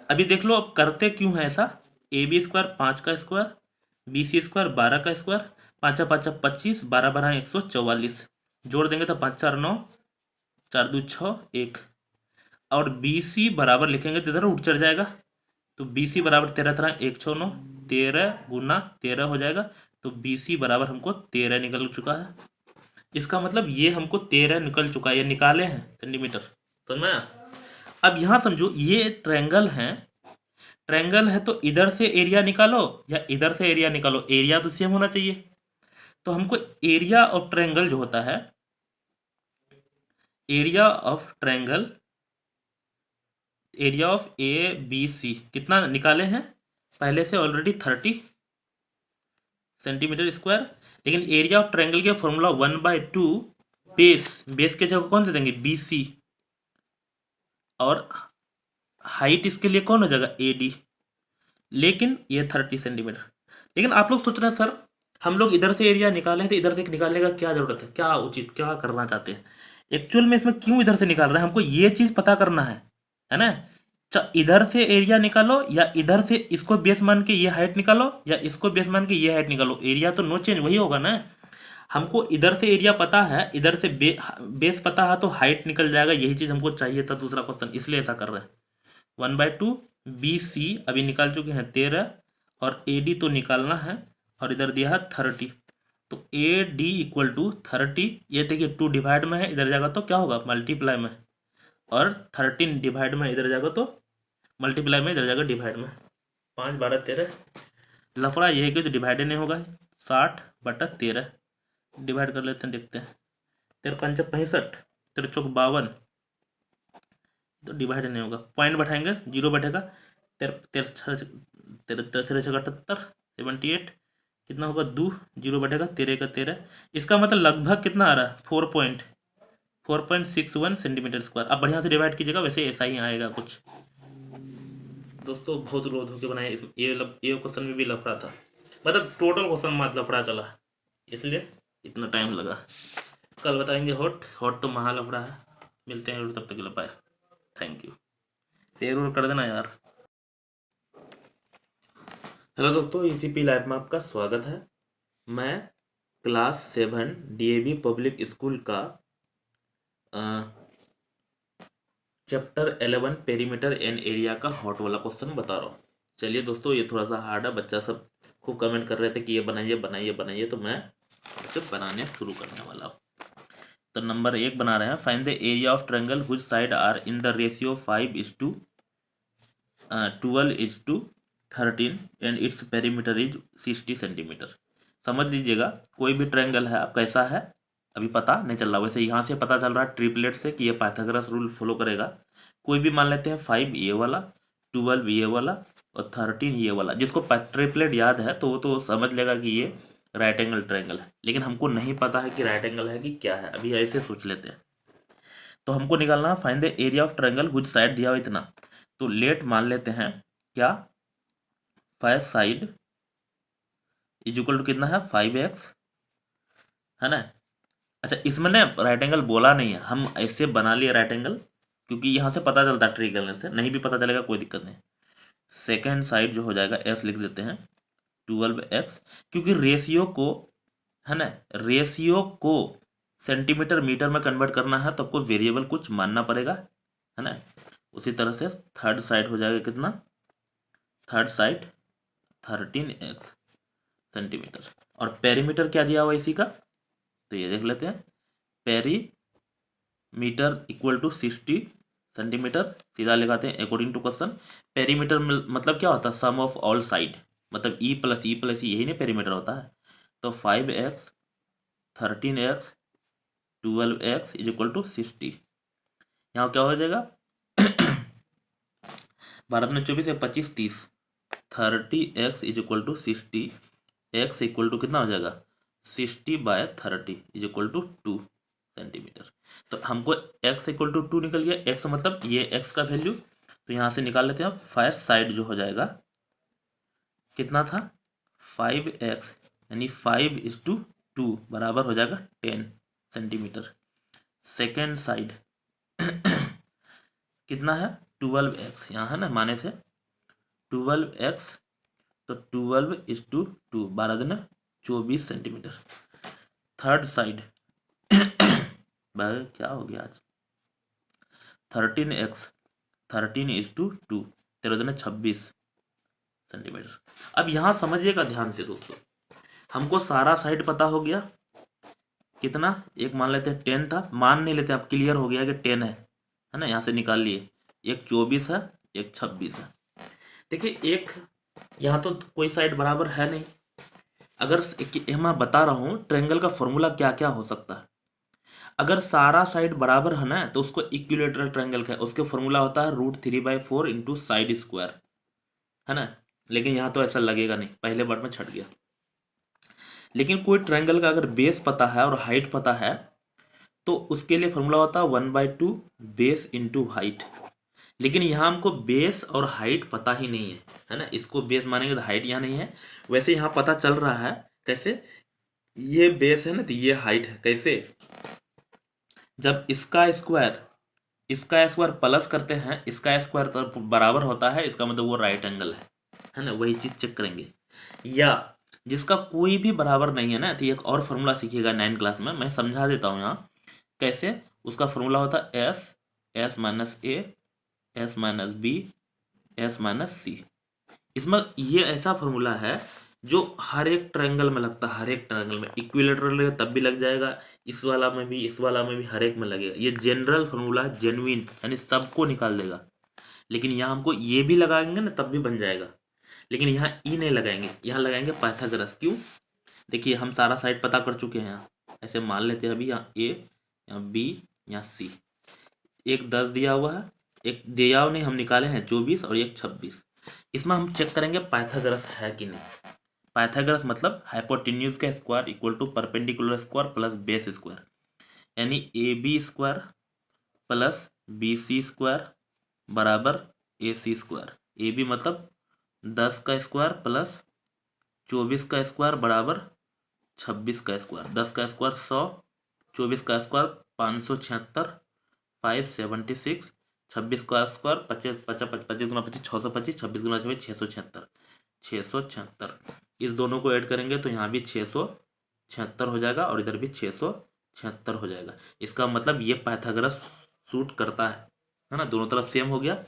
अभी देख लो अब करते क्यों है ऐसा। ए बी स्क्वायर 5 का स्क्वायर, बी सी स्क्वायर 12 का स्क्वायर, 5 5 25, 12 12 144, जोड़ देंगे तो 5 4 9, 4 2 6 1, और बी सी बराबर लिखेंगे तो इधर उठ चढ़ जाएगा, तो बी सी बराबर 13 13 1 6 9, 13 गुना 13 हो जाएगा। तो बी सी बराबर हमको 13 निकल चुका है। इसका मतलब ये हमको 13 निकल चुका है, ये निकाले हैं सेंटीमीटर, समझ में आया? अब यहाँ समझो ये ट्रायंगल है, ट्रायंगल है तो इधर से एरिया निकालो या इधर से एरिया निकालो, एरिया तो सेम होना चाहिए। तो हमको एरिया ऑफ ट्रायंगल जो होता है, area of triangle, area of A B C कितना निकाले हैं पहले से ऑलरेडी 30 सेंटीमीटर स्क्वायर। लेकिन एरिया ऑफ ट्रायंगल के फॉर्मूला 1/2 बेस, बेस के जगह कौन से देंगे बी सी, और हाइट इसके लिए कौन हो जाएगा ए डी, लेकिन ये 30 सेंटीमीटर। लेकिन आप लोग सोच रहे हैं सर हम लोग इधर से एरिया निकाले तो इधर से निकालने का क्या जरूरत है, क्या उचित, क्या करना चाहते हैं। एक्चुअल में इसमें क्यों इधर से निकाल रहे हैं, हमको ये चीज पता करना है ना। इधर से एरिया निकालो या इधर से इसको बेस मान के ये हाइट निकालो या इसको बेस मान के ये हाइट निकालो, एरिया तो नो चेंज वही होगा ना। हमको इधर से एरिया पता है, इधर से बेस पता है, तो हाइट निकल जाएगा, यही चीज हमको चाहिए था दूसरा क्वेश्चन, इसलिए ऐसा कर रहे हैं। 1/2 बी सी अभी निकाल चुके हैं 13, और ए डी तो निकालना है, और इधर दिया है 30, तो ए डी इक्वल टू 30, ये देखिए 2 डिवाइड में है, इधर जाएगा तो क्या होगा मल्टीप्लाई में, और 13 डिवाइड में इधर जाएगा तो मल्टीप्लाई में, इधर जाएगा डिवाइड में। 5 12 13, लफड़ा ये है कि जो डिवाइड नहीं होगा, 60/13 डिवाइड कर लेते हैं, देखते हैं। 13 5 65, 13 चौक 52, तो डिवाइड नहीं होगा, पॉइंट बैठाएंगे, 0 बैठेगा, 13 78, 78 कितना होगा 2, 0 बैठेगा, 13 का 13, इसका मतलब लगभग कितना आ रहा है 4.61 सेंटीमीटर स्क्वायर। आप बढ़िया से डिवाइड कीजिएगा, वैसे ऐसा ही आएगा कुछ। दोस्तों बहुत रोध होकर बनाए, ये क्वेश्चन में भी लफड़ा था, मतलब टोटल क्वेश्चन मत लफड़ा चला, इसलिए इतना टाइम लगा। कल बताएंगे हॉट तो महा लफड़ा है। मिलते हैं तब तक के लिए, बाय, थैंक यू। शेयर कर देना यार। हेलो दोस्तों, ईसीपी लाइव में आपका स्वागत है। मैं क्लास 7 डीएवी पब्लिक स्कूल का चैप्टर 11 पेरीमीटर एंड एरिया का हॉट वाला क्वेश्चन बता रहा हूँ। चलिए दोस्तों, ये थोड़ा सा हार्ड है, बच्चा सब खूब कमेंट कर रहे थे कि ये बनाइए बनाइए बनाइए, तो मैं इसे बनाने शुरू करने वाला हूँ। तो नंबर 1 बना रहे हैं, find the area of triangle which side are in the ratio 5:12:13 and its perimeter is 60 centimetre. समझ लीजिएगा, कोई भी ट्रायंगल है आपका ऐसा है, अभी पता नहीं चल रहा, वैसे यहाँ से पता चल रहा है ट्रिपलेट से कि ये पाइथागोरस रूल फॉलो करेगा। कोई भी मान लेते हैं, 5 ये वाला, 12 ये वाला, और 13 ये वाला। जिसको ट्रिपलेट याद है तो वो तो समझ लेगा कि ये राइट एंगल ट्रायंगल है, लेकिन हमको नहीं पता है कि राइट एंगल है कि क्या है। अभी ऐसे सोच लेते हैं। तो हमको निकालना है find the area of triangle which side दिया हुआ इतना, तो लेट मान लेते हैं क्या, 5 साइड इज इक्वल टू कितना है 5x, है ना। अच्छा, इसमें ना राइट एंगल बोला नहीं है, हम ऐसे बना लिए राइट एंगल, क्योंकि यहाँ से पता चलता है ट्री करने से, नहीं भी पता चलेगा कोई दिक्कत नहीं। सेकेंड साइड जो हो जाएगा s लिख देते हैं 12x, क्योंकि रेशियो को, है ना, रेशियो को सेंटीमीटर मीटर में कन्वर्ट करना है तो आपको वेरिएबल कुछ मानना पड़ेगा, है ना। उसी तरह से थर्ड साइड हो जाएगा कितना, थर्ड साइड 13x सेंटीमीटर। और पेरीमीटर क्या दिया हुआ इसी का, तो ये देख लेते हैं। पेरीमीटर इक्वल टू 60 सेंटीमीटर, सीधा लगाते हैं अकॉर्डिंग टू क्वेश्चन। पेरीमीटर मतलब क्या होता है, सम ऑफ ऑल साइड, मतलब ई प्लस ई प्लस यही नहीं पेरीमीटर होता है। तो 5x 13x 12x is equal to 60। यहाँ क्या हो जाएगा 12 में 24 है 25 30, 30x is equal to 60, x equal to कितना हो जाएगा 60/30 इज इक्वल टू 2 सेंटीमीटर। तो हमको x इक्वल टू 2 निकल गया, x मतलब ये x का वैल्यू, तो यहाँ से निकाल लेते हैं। फर्स्ट साइड जो हो जाएगा कितना था 5x, यानी 5:2 बराबर हो जाएगा 10 सेंटीमीटर। सेकेंड साइड कितना है 12x, यहाँ है ना माने थे 12x, तो 12:2, 12 दूनी 24 सेंटीमीटर। थर्ड साइड भाई क्या हो गया आज, 13x 13:2, 13 दूनी 26 सेंटीमीटर। अब यहाँ समझिएगा ध्यान से दोस्तों, हमको सारा साइड पता हो गया कितना, एक मान लेते हैं 10 था, मान नहीं लेते, अब क्लियर हो गया कि 10 है ना, यहाँ से निकाल लिए। एक 24 है, एक 26 है। देखिए एक यहाँ तो कोई साइड बराबर है नहीं। अगर मैं बता रहा हूँ ट्रायंगल का फॉर्मूला क्या क्या हो सकता है। अगर सारा साइड बराबर है ना तो उसको इक्विलेटरल ट्रायंगल का उसके फॉर्मूला होता है √3/4 इंटू साइड स्क्वायर, है ना। लेकिन यहाँ तो ऐसा लगेगा नहीं, पहले बार में छट गया। लेकिन कोई ट्रायंगल का अगर बेस पता है और हाइट पता है तो उसके लिए फॉर्मूला होता है 1/2 बेस इंटू हाइट। लेकिन यहाँ हमको बेस और हाइट पता ही नहीं है ना, इसको बेस मानेंगे तो हाइट यहाँ नहीं है। वैसे यहाँ पता चल रहा है कैसे, ये बेस है ना तो ये हाइट है। कैसे, जब इसका स्क्वायर प्लस करते हैं, इसका स्क्वायर तो बराबर होता है, इसका मतलब वो राइट एंगल है ना, वही चीज चेक करेंगे। या जिसका कोई भी बराबर नहीं है ना तो एक और फॉर्मूला सीखिएगा 9 क्लास में, मैं समझा देता हूँ यहाँ कैसे। उसका फॉर्मूला होता है S minus A S minus B S minus C। इसमें ये ऐसा फॉर्मूला है जो हर एक ट्रायंगल में लगता है, हर एक ट्रायंगल में इक्विलेटरल लगेगा तब भी लग जाएगा, इस वाला में भी, इस वाला में भी, हर एक में लगेगा। ये जनरल फॉर्मूला है, जेन्युइन, यानी सबको निकाल देगा। लेकिन यहाँ हमको ये भी लगाएंगे ना तब भी बन जाएगा, लेकिन यहाँ ई नहीं लगाएंगे, यहाँ लगाएंगे पाइथागोरस। क्यों, देखिए हम सारा साइड पता कर चुके हैं। यहाँ ऐसे मान लेते हैं अभी, यहाँ A, यहाँ B, यहाँ C। एक 10 दिया हुआ है, एक दिया नहीं, हम निकाले हैं 24 और एक 26। इसमें हम चेक करेंगे पाइथागोरस है कि नहीं। पाइथागोरस मतलब हाइपोटेन्यूज का square equal to perpendicular square plus base square, यानी AB square plus BC square बराबर AC स्क्वायर। AB मतलब 10 का स्क्वायर प्लस 24 का स्क्वायर बराबर 26 का स्क्वायर। 10 का स्क्वायर 100, 24 का स्क्वायर 576, 576, 26 का स्क्वायर 25 गुना 25 625, 26 गुना 26 676, 676। इस दोनों को ऐड करेंगे तो यहाँ भी 676 हो जाएगा और इधर भी 676 हो जाएगा। इसका मतलब ये पाइथागोरस सूट करता है ना, दोनों तरफ सेम हो गया।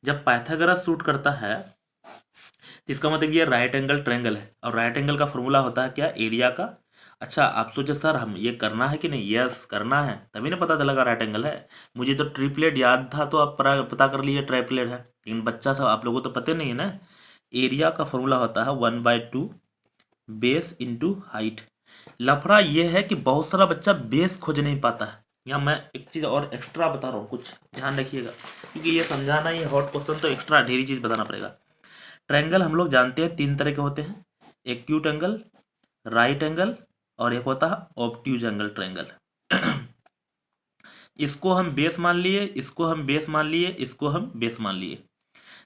जब पाइथागोरस सूट करता है तो इसका मतलब ये राइट एंगल ट्रायंगल है, और राइट एंगल का फॉर्मूला होता है क्या, एरिया का। अच्छा आप सोचे सर हम ये करना है कि नहीं, यस करना है, तभी ना पता चला राइट एंगल है। मुझे तो ट्रिपलेट याद था तो आप पता कर लिए ट्राइपलेट है, लेकिन बच्चा था, आप लोगों को तो पता नहीं है ना। एरिया का फॉर्मूला होता है 1/2 बेस इंटू हाइट। लफड़ा ये है कि बहुत सारा बच्चा बेस खोज नहीं पाता है। यहाँ मैं एक चीज़ और एक्स्ट्रा बता रहा हूँ, कुछ ध्यान रखिएगा, क्योंकि ये समझाना, ये हॉट क्वेश्चन तो एक्स्ट्रा ढेरी चीज़ बताना पड़ेगा। ट्रायंगल हम लोग जानते हैं 3 तरह के होते हैं, एक्यूट एंगल, राइट एंगल और एक होता है ऑब्ट्यूज एंगल ट्रायंगल। इसको हम बेस मान लिए, इसको हम बेस मान लिए, इसको हम बेस मान लिए।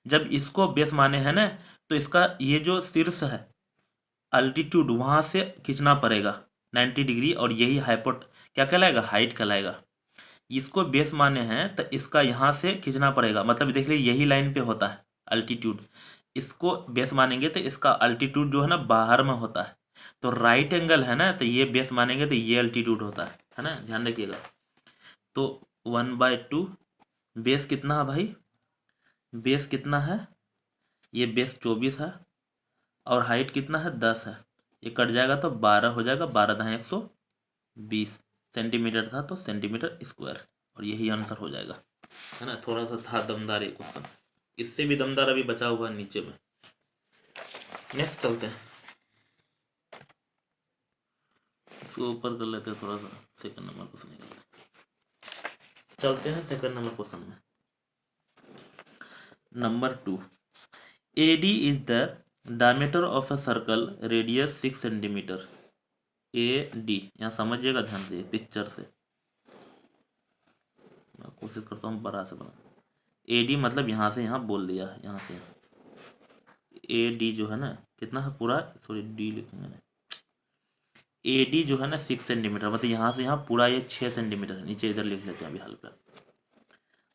जब इसको बेस माने हैं ना तो इसका ये जो शीर्ष है अल्टीट्यूड वहां से खींचना पड़ेगा 90 डिग्री, और यही हाइपोट क्या कहलाएगा, हाइट कहलाएगा। इसको बेस माने हैं तो इसका यहाँ से खींचना पड़ेगा, मतलब देख लीजिए यही लाइन पे होता है अल्टीट्यूड, इसको बेस मानेंगे तो इसका अल्टीट्यूड जो है ना बाहर में होता है, तो राइट एंगल है ना, तो ये बेस मानेंगे तो ये अल्टीट्यूड होता है ना, ध्यान रखिएगा। तो 1/2 बेस कितना है भाई, बेस कितना है, ये बेस 24 है और हाइट कितना है 10 है, ये कट जाएगा तो 12 हो जाएगा, 12×120 सेंटीमीटर था तो सेंटीमीटर स्क्वायर, और यही आंसर हो जाएगा, है ना। थोड़ा सा था दमदार ये क्वेश्चन, इससे भी दमदार अभी बचा हुआ है नीचे में। नेक्स्ट चलते हैं, इसको ऊपर कर लेते हैं थोड़ा सा, सेकंड नंबर क्वेश्चन निकालते हैं। चलते हैं सेकंड नंबर क्वेश्चन में। Number 2, AD is the diameter of a circle radius 6 centimetre. AD यहाँ समझिएगा ध्यान से, पिक्चर से मैं कोशिश करता हूँ बड़ा से बना। AD मतलब यहाँ से यहाँ बोल दिया है, यहाँ से यहाँ AD जो है ना कितना है पूरा, सॉरी D लिखेंगे ना, AD जो है ना 6 सेंटीमीटर, मतलब यहाँ से यहाँ पूरा ये 6 सेंटीमीटर है, नीचे इधर लिख लेते हैं अभी हल्का।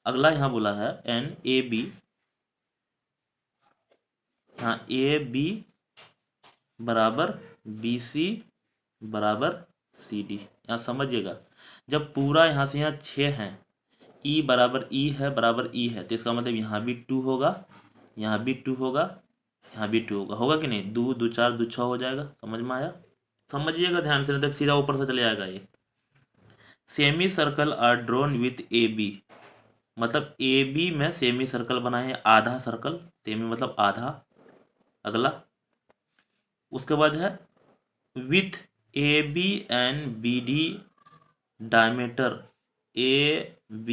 अगला यहाँ बोला है NAB, यहाँ AB बराबर BC बराबर CD। यहाँ समझिएगा, जब पूरा यहाँ से यहाँ 6 है, E बराबर E है बराबर E है, तो इसका मतलब यहाँ भी 2 होगा, यहाँ भी 2 होगा, यहाँ भी 2 होगा, होगा कि नहीं, 2 2 4 2 6 हो जाएगा। समझ में आया, समझिएगा ध्यान से, नहीं तो सीधा ऊपर से चले जाएगा ये। Semi circle are drawn with AB, मतलब AB में सेमी सर्कल बनाए हैं, आधा सर्कल, सेमी मतलब आधा। अगला उसके बाद है with AB and BD diameter, AB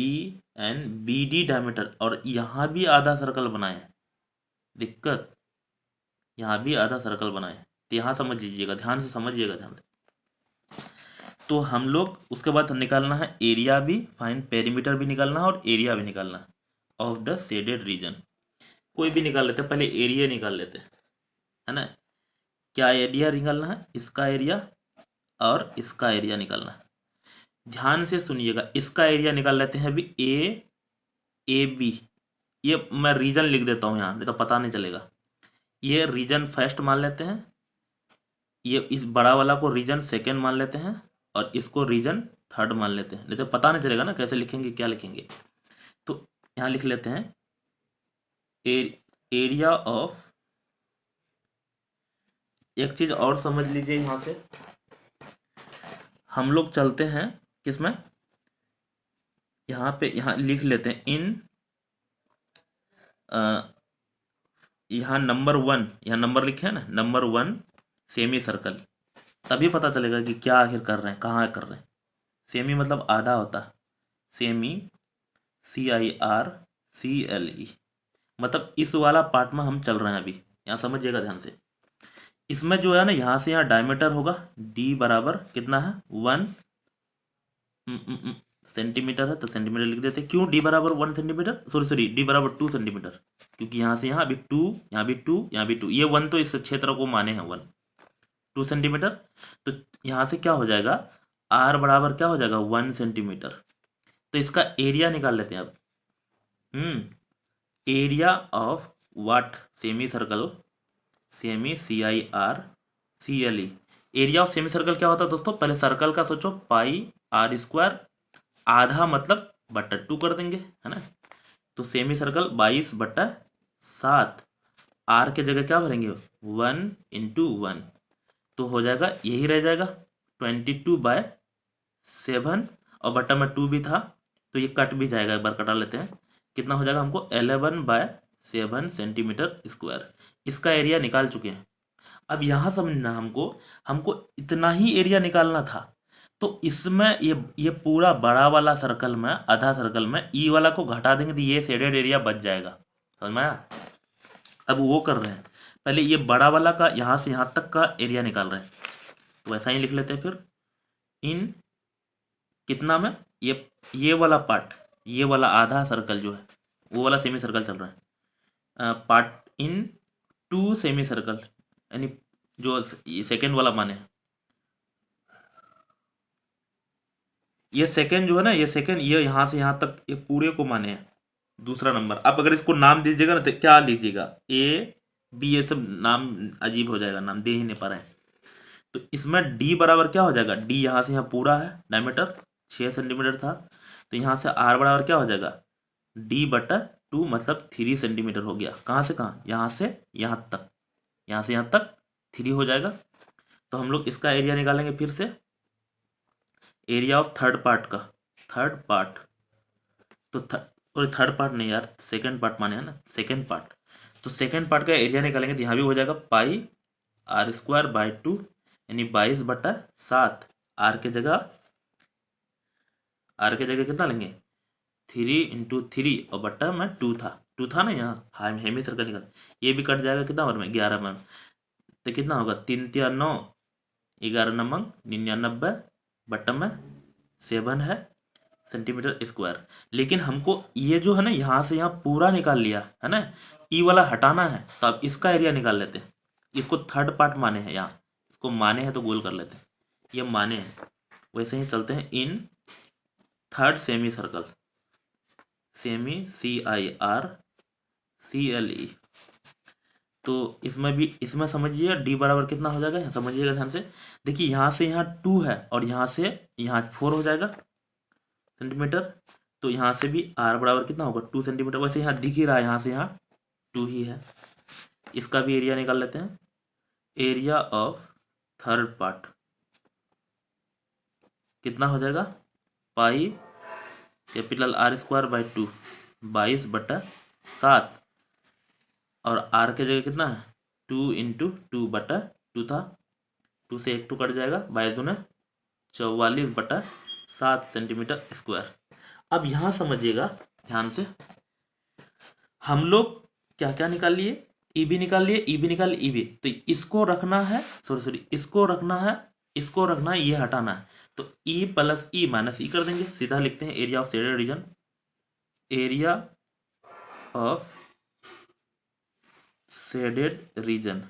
and BD diameter, और यहाँ भी आधा सर्कल बनाए हैं, दिक्कत यहाँ भी आधा सर्कल बनाए हैं, तो यहाँ समझ लीजिएगा, ध्यान से समझिएगा, ध्यान से। तो हम लोग उसके बाद निकालना है एरिया भी, फाइन पेरीमीटर भी निकालना है और एरिया भी निकालना है ऑफ द शेडेड रीजन। कोई भी निकाल लेते हैं, पहले एरिया निकाल लेते हैं, है ना। क्या एरिया निकालना है, इसका एरिया और इसका एरिया निकालना है। ध्यान से सुनिएगा, इसका एरिया निकाल लेते हैं अभी, AB, ये मैं रीजन लिख देता हूँ यहाँ, नहीं तो पता नहीं चलेगा। ये रीजन फर्स्ट मान लेते हैं, ये इस बड़ा वाला को रीजन सेकेंड मान लेते हैं, और इसको रीजन थर्ड मान लेते हैं, नहीं तो पता नहीं चलेगा ना कैसे लिखेंगे क्या लिखेंगे। तो यहाँ लिख लेते हैं एरिया ऑफ, एक चीज और समझ लीजिए, यहाँ से हम लोग चलते हैं किसमें, यहाँ पे यहाँ लिख लेते हैं इन, यहाँ नंबर 1, यहाँ नंबर लिखे है ना, नंबर 1 सेमी सर्कल, तभी पता चलेगा कि क्या आखिर कर रहे हैं, कहाँ कर रहे हैं। सेमी मतलब आधा होता है, सेमी CIRCLE, मतलब इस वाला पार्ट में हम चल रहे हैं अभी, यहाँ समझिएगा ध्यान से। इसमें जो है ना, यहाँ से यहाँ डायमीटर होगा, D बराबर कितना है 1 सेंटीमीटर है, तो सेंटीमीटर लिख देते हैं। क्यों D बराबर 1 सेंटीमीटर, सॉरी D बराबर 2 सेंटीमीटर, क्योंकि यहाँ से यहाँ अभी 2, यहाँ भी 2, यहाँ भी 2, ये 1 तो इस क्षेत्र को माने हैं 1 2 सेंटीमीटर, तो यहाँ से क्या हो जाएगा, R बराबर क्या हो जाएगा 1 सेंटीमीटर। तो इसका एरिया निकाल लेते हैं अब। Area of what, semi circle, semi CIRCLE, area of semi circle क्या होता है दोस्तों, पहले सर्कल का सोचो, πr², आधा मतलब बट्टा 2 कर देंगे, है ना। तो सेमी सर्कल 22/7, R के जगह क्या भरेंगे 1 × 1, तो हो जाएगा, यही रह जाएगा 22/7, और बट्टा में 2 भी था तो ये कट भी जाएगा, एक बार कटा लेते हैं, कितना हो जाएगा हमको 11/7 सेंटीमीटर स्क्वायर। इसका एरिया निकाल चुके हैं। अब यहाँ समझना, हमको इतना ही एरिया निकालना था, तो इसमें ये पूरा बड़ा वाला सर्कल में, आधा सर्कल में ई वाला को घटा देंगे तो ये शेडेड एरिया बच जाएगा, समझ में आया। अब वो कर रहे हैं, पहले ये बड़ा वाला का यहाँ से यहाँ तक का एरिया निकाल रहे हैं, तो वैसा ही लिख लेते हैं फिर, इन कितना में, ये वाला पार्ट, ये वाला आधा सर्कल जो है, वो वाला सेमी सर्कल चल रहा है, पार्ट इन 2 सेमी सर्कल, यानी जो सेकेंड वाला माने हैं, ये सेकेंड जो है ना, ये सेकेंड, ये यहाँ से यहाँ तक ये पूरे को माने हैं, दूसरा नंबर। आप अगर इसको नाम दीजिएगा ना तो क्या लीजिएगा, बी, ये सब नाम अजीब हो जाएगा, नाम दे ही नहीं पा रहे हैं। तो इसमें डी बराबर क्या हो जाएगा, डी यहाँ से यहाँ पूरा है डायमीटर 6 सेंटीमीटर था, तो यहाँ से आर बराबर क्या हो जाएगा, D/2 मतलब 3 सेंटीमीटर हो गया। कहाँ से कहाँ, यहाँ से यहाँ तक, यहाँ से यहाँ तक 3 हो जाएगा। तो हम लोग इसका एरिया निकालेंगे फिर से, एरिया ऑफ थर्ड पार्ट का, थर्ड पार्ट, तो थर्ड पार्ट नहीं यार, सेकंड पार्ट माने है ना, सेकंड पार्ट। तो सेकंड पार्ट का एरिया निकालेंगे तो यहाँ भी हो जाएगा πr²/2 यानी 22/7। आर के जगह कितना लेंगे, 3 × 3 और बट्टा में 2 था, 2 था ना यहाँ, हेमी सर्कल निकल, ये भी कट जाएगा कितना बार में, 11 में। तो कितना होगा, 3×3 = 9, 11×9 = 99 बट्टा में 7 है सेंटीमीटर स्क्वायर। लेकिन हमको ये जो है ना यहाँ से यहाँ पूरा निकाल लिया है ना, ई वाला हटाना है, तो अब इसका एरिया निकाल लेते हैं। इसको थर्ड पार्ट माने हैं, यहाँ इसको माने हैं तो गोल कर लेते हैं, ये माने हैं। वैसे ही चलते हैं in third semi circle, semi CIRCLE। तो इसमें भी, इसमें समझिए डी बराबर कितना हो जाएगा, समझिएगा ध्यान से। देखिए यहाँ से यहाँ 2 है और यहाँ से यहाँ 4 हो जाएगा सेंटीमीटर, तो यहाँ से भी आर बराबर कितना होगा, 2 सेंटीमीटर। वैसे यहाँ दिख ही रहा है, यहाँ से यहाँ 2 ही है। इसका भी एरिया निकाल लेते हैं, एरिया ऑफ थर्ड पार्ट कितना हो जाएगा, πR²/2 22/7, और आर के जगह कितना है, 2 × 2/2 था, 2 से 1 2 कट जाएगा, 22×2 = 44/7 सेंटीमीटर स्क्वायर। अब यहाँ समझिएगा ध्यान से, हम लोग क्या क्या निकाल लिए, ई भी निकाल लिए, ई भी निकाल लिए, ई भी। तो इसको रखना है, सॉरी इसको रखना है, इसको रखना है, ये हटाना है। तो E + E - E कर देंगे, सीधा लिखते हैं area of shaded region, area of shaded region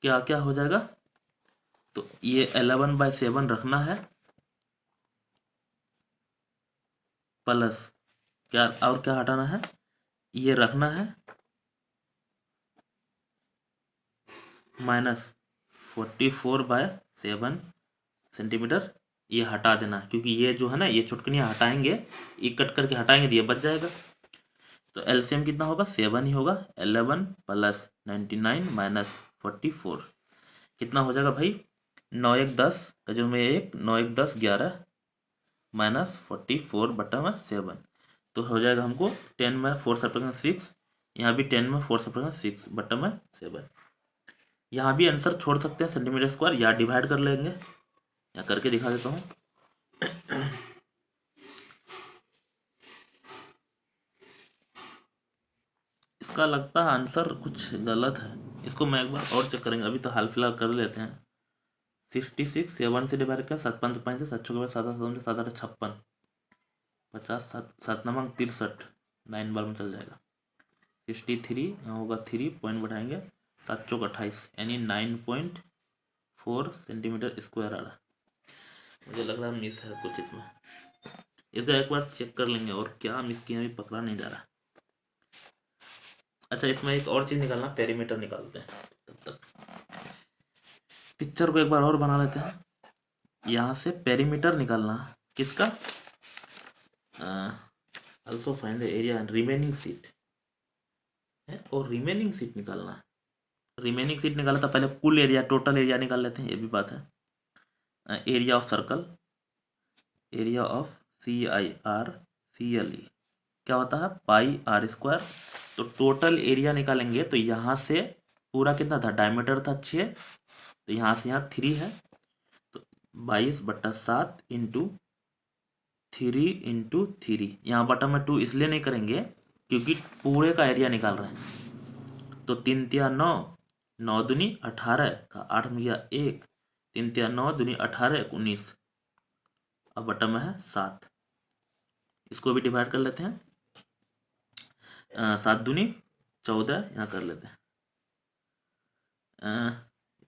क्या क्या हो जाएगा, तो ये 11/7 रखना है, प्लस क्या, और क्या हटाना है, ये रखना है, -44/7 सेंटीमीटर, ये हटा देना, क्योंकि ये जो है ना, ये चुटकनियाँ हटाएंगे, ये कट करके हटाएंगे तो ये बच जाएगा। तो एलसीएम कितना होगा, 7 ही होगा, 11 + 99 - 44 कितना हो जाएगा भाई, 9 1 10 का जो में 1, 9 1 10 11 -44/7, तो हो जाएगा हमको 10 में 4 सब्ट्रैक्शन 6, यहाँ भी 10 में 4 सब्ट्रैक्शन 6/7। यहाँ भी आंसर छोड़ सकते हैं सेंटीमीटर स्क्वायर, या डिवाइड कर लेंगे, या करके दिखा देता हूँ। इसका लगता है आंसर कुछ गलत है, इसको मैं एक बार और चेक करेंगे, अभी तो हाल फिलहाल कर लेते हैं। 66 7 से डिवाइड कर, 7 5 5 से 7 6 7 7 7 8 56 50 7 7 9 63, 9 बार में चल जाएगा। 63 यहाँ होगा, 3 पॉइंट बढ़ाएंगे, 7 चौक 28 यानी 9.4 सेंटीमीटर स्क्वायर आ रहा। मुझे लग रहा है मिस है कुछ इसमें, इधर एक बार चेक कर लेंगे, और क्या मिस किया अभी पकड़ा नहीं जा रहा। अच्छा, इसमें एक और चीज़ निकालना, पेरीमीटर निकालते हैं, तब तक पिक्चर को एक बार और बना लेते हैं। यहाँ से पेरीमीटर निकालना किसका, also find the area and remaining sheet है, और रिमेनिंग सीट निकालना है। रिमेनिंग सीट निकाला था, पहले कुल एरिया, टोटल एरिया निकाल लेते हैं, ये भी बात है। Area of circle, area of CIRCLE क्या होता है, πR²। तो टोटल एरिया निकालेंगे तो यहाँ से पूरा कितना था, डायमीटर था 6, तो यहाँ से यहाँ 3 है, तो 22/7 × 3 × 3, यहाँ बटा में 2 इसलिए नहीं करेंगे क्योंकि पूरे का एरिया निकाल रहे हैं। तो 3 × 9 9 दूनी 18 का 8 में गया 1, 3 × 9 दूनी 18 19, अब बटा में है 7। इसको भी डिवाइड कर लेते हैं, 7 दूनी 14 यहाँ कर लेते हैं,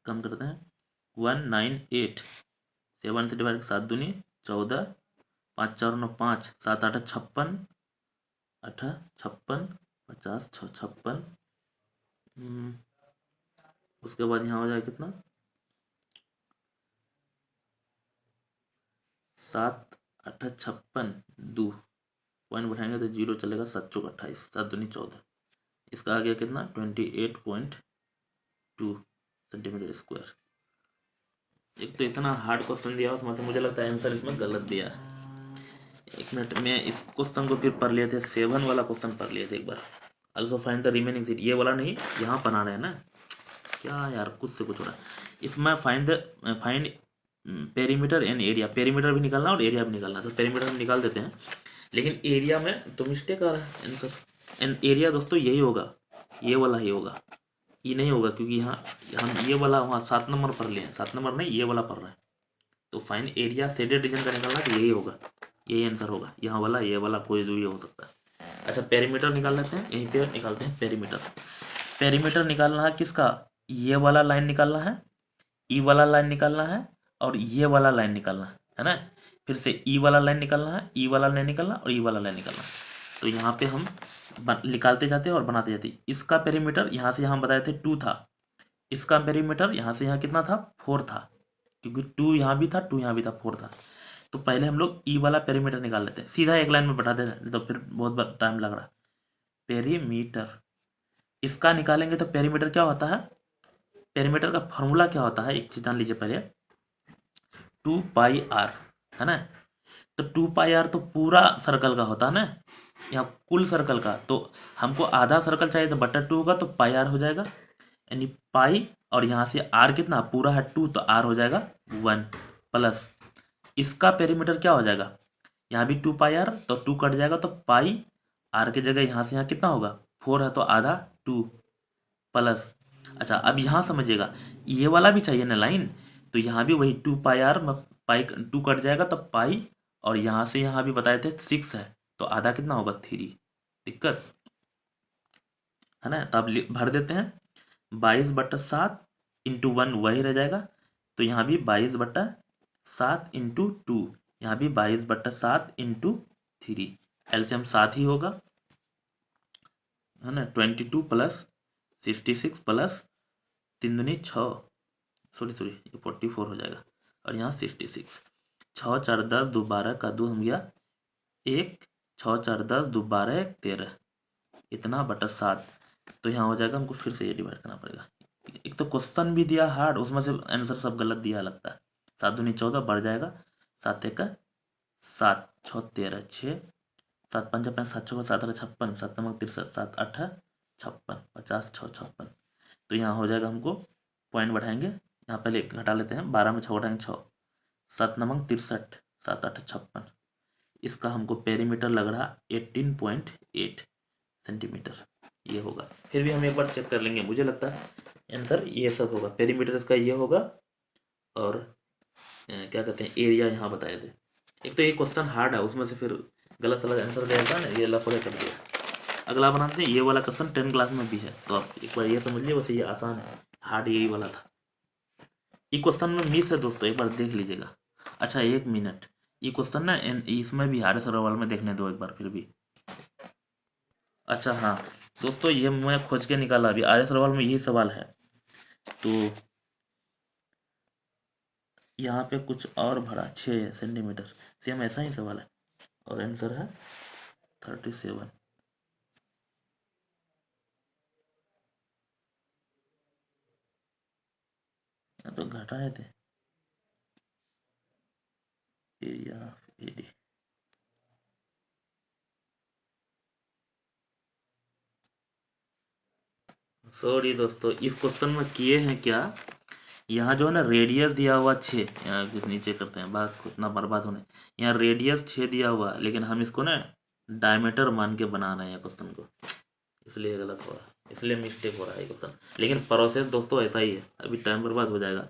कम करते हैं 198, 7 से डिवाइड 7 दूनी 14, 5 4 9 5, 7 8 56, 8 56 50 56, उसके बाद यहाँ हो जाएगा कितना, 7 8 56, 2 पॉइंट बैठाएंगे तो 0 चलेगा, 7 चौक 28, 7 दूनी 14, इसका आ गया कितना 28.2 सेंटीमीटर स्क्वायर। एक तो इतना हार्ड क्वेश्चन दिया, उसमें से मुझे लगता है आंसर इसमें गलत दिया है। एक मिनट में इस क्वेश्चन को फिर पढ़ लिए थे, 7 वाला क्वेश्चन पढ़ लिए थे एक बार। Also find the remaining sheet, ये वाला नहीं, यहाँ बना रहे हैं ना, क्या यार कुछ से कुछ हो रहा है। इसमें find perimeter and area, perimeter भी निकालना और एरिया भी निकालना, तो पेरीमीटर हम निकाल देते हैं, लेकिन एरिया में तो मिस्टेक आ रहा है आंसर। एंड एरिया दोस्तों यही होगा, ये वाला ही होगा, ये नहीं होगा, क्योंकि यहाँ हम ये वाला वहाँ 7 नंबर पढ़ लिए, 7 नंबर नहीं, ये वाला पढ़ रहे हैं। तो फाइन एरिया शेडेड रीजन का निकालना तो यही होगा, यही आंसर होगा, यहाँ वाला ये वाला कोई भी हो सकता है। अच्छा पेरीमीटर निकाल लेते हैं, यहीं पे निकालते हैं पेरीमीटर। पेरीमीटर निकालना है किसका, ये वाला लाइन निकालना है, ई वाला लाइन निकालना है, और ये वाला लाइन निकालना है ना। फिर से ई वाला लाइन निकालना है, ई वाला लाइन निकालना और ई वाला लाइन निकालना। तो यहाँ पे हम निकालते जाते हैं और बनाते जाते हैं। इसका पेरीमीटर यहाँ से यहाँ बताए थे 2 था, इसका पेरीमीटर यहाँ से यहाँ कितना था 4 था, क्योंकि 2 यहाँ भी था 2 यहाँ भी था 4 था। तो पहले हम लोग ई वाला पेरीमीटर निकाल लेते हैं, सीधा एक लाइन में बता देते हैं, तो फिर बहुत टाइम लग रहा। पेरीमीटर इसका निकालेंगे तो पेरीमीटर क्या होता है, पेरीमीटर का फॉर्मूला क्या होता है, एक चीज जान लीजिए पहले, 2πr है ना। तो 2πr तो पूरा सर्कल का होता है ना, यहाँ कुल सर्कल का, तो हमको आधा सर्कल चाहिए तो बटा 2 होगा, तो πr हो जाएगा, यानी पाई, और यहाँ से r कितना पूरा है 2, तो r हो जाएगा 1 प्लस इसका पेरीमीटर क्या हो जाएगा, यहाँ भी 2πr, तो 2 कट जाएगा, तो पाई r की जगह यहाँ से यहाँ कितना होगा 4 है, तो आधा 2 प्लस। अच्छा अब यहाँ समझिएगा, ये वाला भी चाहिए ना लाइन, तो यहाँ भी वही 2πr में पाई 2 कट जाएगा, तो पाई, और यहाँ से यहाँ भी बताए थे 6 है, तो आधा कितना होगा 3, दिक्कत है ना। तो अब भर देते हैं, 22/7 इंटू 1 वही रह जाएगा, तो यहाँ भी 22/7 इंटू 2, यहाँ भी 22/7 इंटू 3, एलसीएम 7 ही होगा, है ना। 22 प्लस 66 प्लस 3 दूनी 6, सॉरी ये 44 हो जाएगा, और यहाँ 66, 6 4 10 2 12 का 2 हम गया 1, 6 4 10 2 12 1 13, इतना बटा 7, तो यहाँ हो जाएगा, हमको फिर से ये डिवाइड करना पड़ेगा। एक तो क्वेश्चन भी दिया हार्ड, उसमें से आंसर सब गलत दिया लगता है। 7 दूनी 14 बढ़ जाएगा, 7 1 7 6 13 6, 7 5 5 7 6 7 8 56, 7 9 63, 7 8 56, 50 6 56, तो यहाँ हो जाएगा, हमको पॉइंट बढ़ाएंगे, यहाँ पहले घटा लेते हैं, 12 में 6 घटाएंगे 6, 7 9 63, 7 8 56, इसका हमको पेरीमीटर लग रहा 18.8 सेंटीमीटर, ये होगा। फिर भी हम एक बार चेक कर लेंगे, मुझे लगता है आंसर ये सब होगा, पेरीमीटर इसका ये होगा, और क्या कहते हैं एरिया यहाँ बताए थे। एक तो ये क्वेश्चन हार्ड है, उसमें से फिर गलत सलत आंसर दिया था ना, ये लफड़े कर दिया। अगला बनाते हैं, ये वाला क्वेश्चन 10 क्लास में भी है, तो आप एक बार ये समझ लीजिए, बस ये आसान है, हार्ड यही वाला था। ये क्वेश्चन में मिस है दोस्तों, एक बार देख लीजिएगा। अच्छा 1 मिनट, ये क्वेश्चन ना इसमें भी आर्य सरोवर में देखने दो एक बार फिर भी। अच्छा हाँ दोस्तों, ये मैं खोज के निकाला अभी, आर्य सरोवर में यही सवाल है, तो यहाँ पे कुछ और भरा 6 सेंटीमीटर, सेम ऐसा ही सवाल है, और आंसर है 37। यहाँ तो घटाए थे एरिया ऑफ एडी, सॉरी दोस्तों, इस क्वेश्चन में किए हैं क्या, यहाँ जो है ना रेडियस दिया हुआ 6, यहाँ कुछ नीचे करते हैं, बात इतना बर्बाद होने, यहाँ रेडियस 6 दिया हुआ, लेकिन हम इसको ना डायमीटर मान के बना रहे हैं क्वेश्चन को, इसलिए गलत हो रहा है, इसलिए मिस्टेक हो रहा है क्वेश्चन। लेकिन प्रोसेस दोस्तों ऐसा ही है, अभी टाइम बर्बाद हो जाएगा।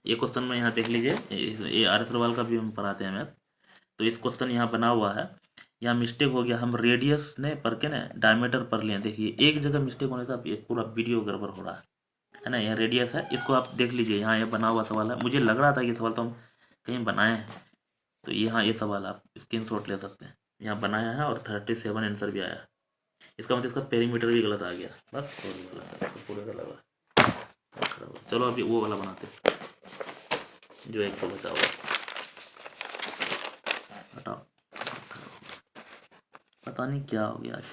ये क्वेश्चन में यहाँ देख लीजिए, ये आर्य सवाल का भी हम पढ़ाते हैं मैथ, तो इस क्वेश्चन यहाँ बना हुआ है, यहाँ मिस्टेक हो गया, हम रेडियस ने पढ़ के ना डायमीटर पढ़ लिए, देखिए एक जगह मिस्टेक होने से पूरा वीडियो गड़बड़ हो रहा है ना। यहाँ रेडियस है, इसको आप देख लीजिए, यहाँ ये बना हुआ सवाल है, मुझे लग रहा था कि सवाल तो हम कहीं बनाए हैं, तो यहाँ ये सवाल आप स्क्रीनशॉट ले सकते हैं, यहाँ बनाया है, और 37 आंसर भी आया है। इसका मतलब इसका पेरीमीटर भी गलत आ गया, बस और भी गलत है, तो पूरे गलत है। चलो अभी वो वाला बनाते हैं जो एक तो बचा हुआ, हटाओ, पता नहीं क्या हो गया आज।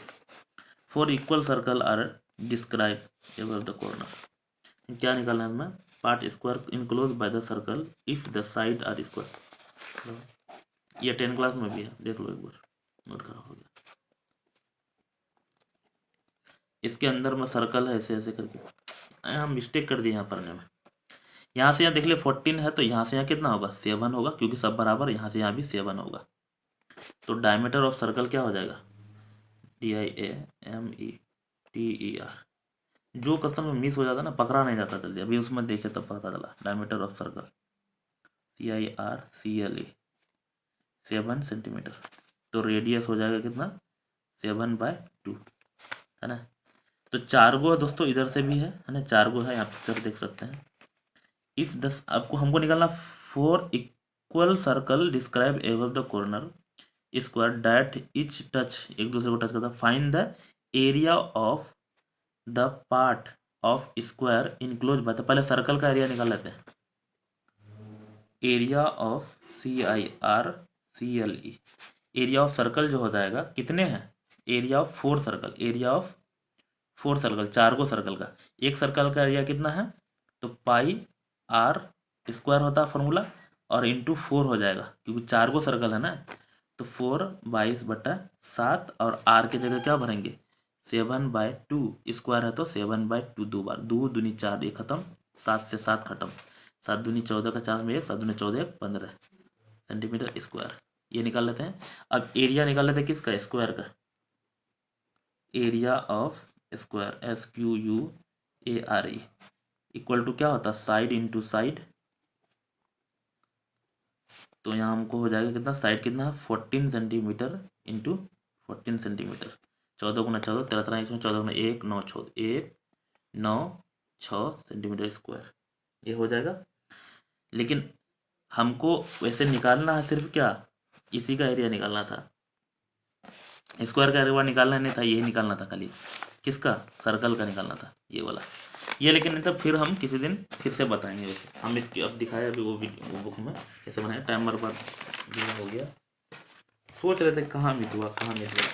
4 equal circle are describe above the corner. क्या निकालना है हमें? Part square enclose by the circle if the side are square. ये 10 क्लास में भी है, देख लो एक बार, नोट करा हो गया। इसके अंदर में सर्कल है ऐसे ऐसे करके, यहाँ मिस्टेक कर दी यहाँ पढ़ने में। यहाँ से यहाँ देख ले 14 है, तो यहाँ से यहाँ कितना होगा? 7 होगा, क्योंकि सब बराबर, यहाँ से यहाँ भी 7 होगा। तो डायमीटर ऑफ सर्कल क्या हो जाएगा? DIAMETER। जो क्वेश्चन में मिस हो जाता ना, पकड़ा नहीं जाता जल्दी, अभी उसमें देखे तब पता चला। Diameter of circle CIRCLE 7 centimetre. तो रेडियस हो जाएगा कितना? 7/2, है ना। तो 4 गो दोस्तों इधर से भी है ना, 4 गो है, यहाँ पिक्चर देख सकते हैं। इफ 10 आपको हमको निकालना 4 equal circle describe above the corner square that etch touch, एक दूसरे को टच करता। Find the area of the part of square enclose bye, तो पहले सर्कल का एरिया निकाल लेते हैं। Area of CIRCLE, area of circle जो हो जाएगा, कितने हैं? Area of 4 circle, area of 4 circle, 4 को सर्कल का, एक सर्कल का एरिया कितना है? तो पाई R स्क्वायर होता है फॉर्मूला, और इंटू 4 हो जाएगा, क्योंकि 4 को सर्कल है ना। तो 4 22/7, और R की जगह क्या भरेंगे? 7/2, स्क्वायर है तो 7/2, 2 बार, 2 दूनी 4, ये खत्म, 7 से 7 खत्म, 7 दूनी 14 का 4 में 1, 7 दूनी 14 15 सेंटीमीटर स्क्वायर। ये निकाल लेते हैं। अब एरिया निकाल लेते हैं किसका? स्क्वायर का। Area of square SQUARE equal to क्या होता है? Side into side. तो यहाँ हमको हो जाएगा कितना? साइड कितना है? 14 सेंटीमीटर इंटू 14 सेंटीमीटर। 14 गुना 14, 13 13 14 गुना 1 9 6 सेंटीमीटर स्क्वायर, ये हो जाएगा। लेकिन हमको वैसे निकालना है सिर्फ क्या? इसी का एरिया निकालना था, स्क्वायर का एरिया निकालना नहीं था, यही निकालना था खाली। किसका? सर्कल का निकालना था, ये वाला। ये लेकिन नहीं, तो फिर हम किसी दिन फिर से बताएंगे। वैसे हम इसकी अब दिखाया अभी वो बुक में कैसे बनाया, टाइमर पर हो गया। सोच रहे थे कहाँ मिट हुआ, कहाँ मिट हुआ।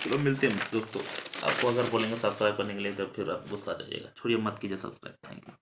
चलो मिलते हैं दोस्तों। आपको अगर बोलेंगे सब्सक्राइब करने के लिए तो फिर आप गुस्सा आ जाइएगा। छोड़िए, मत कीजिए सब्सक्राइब। Thank you.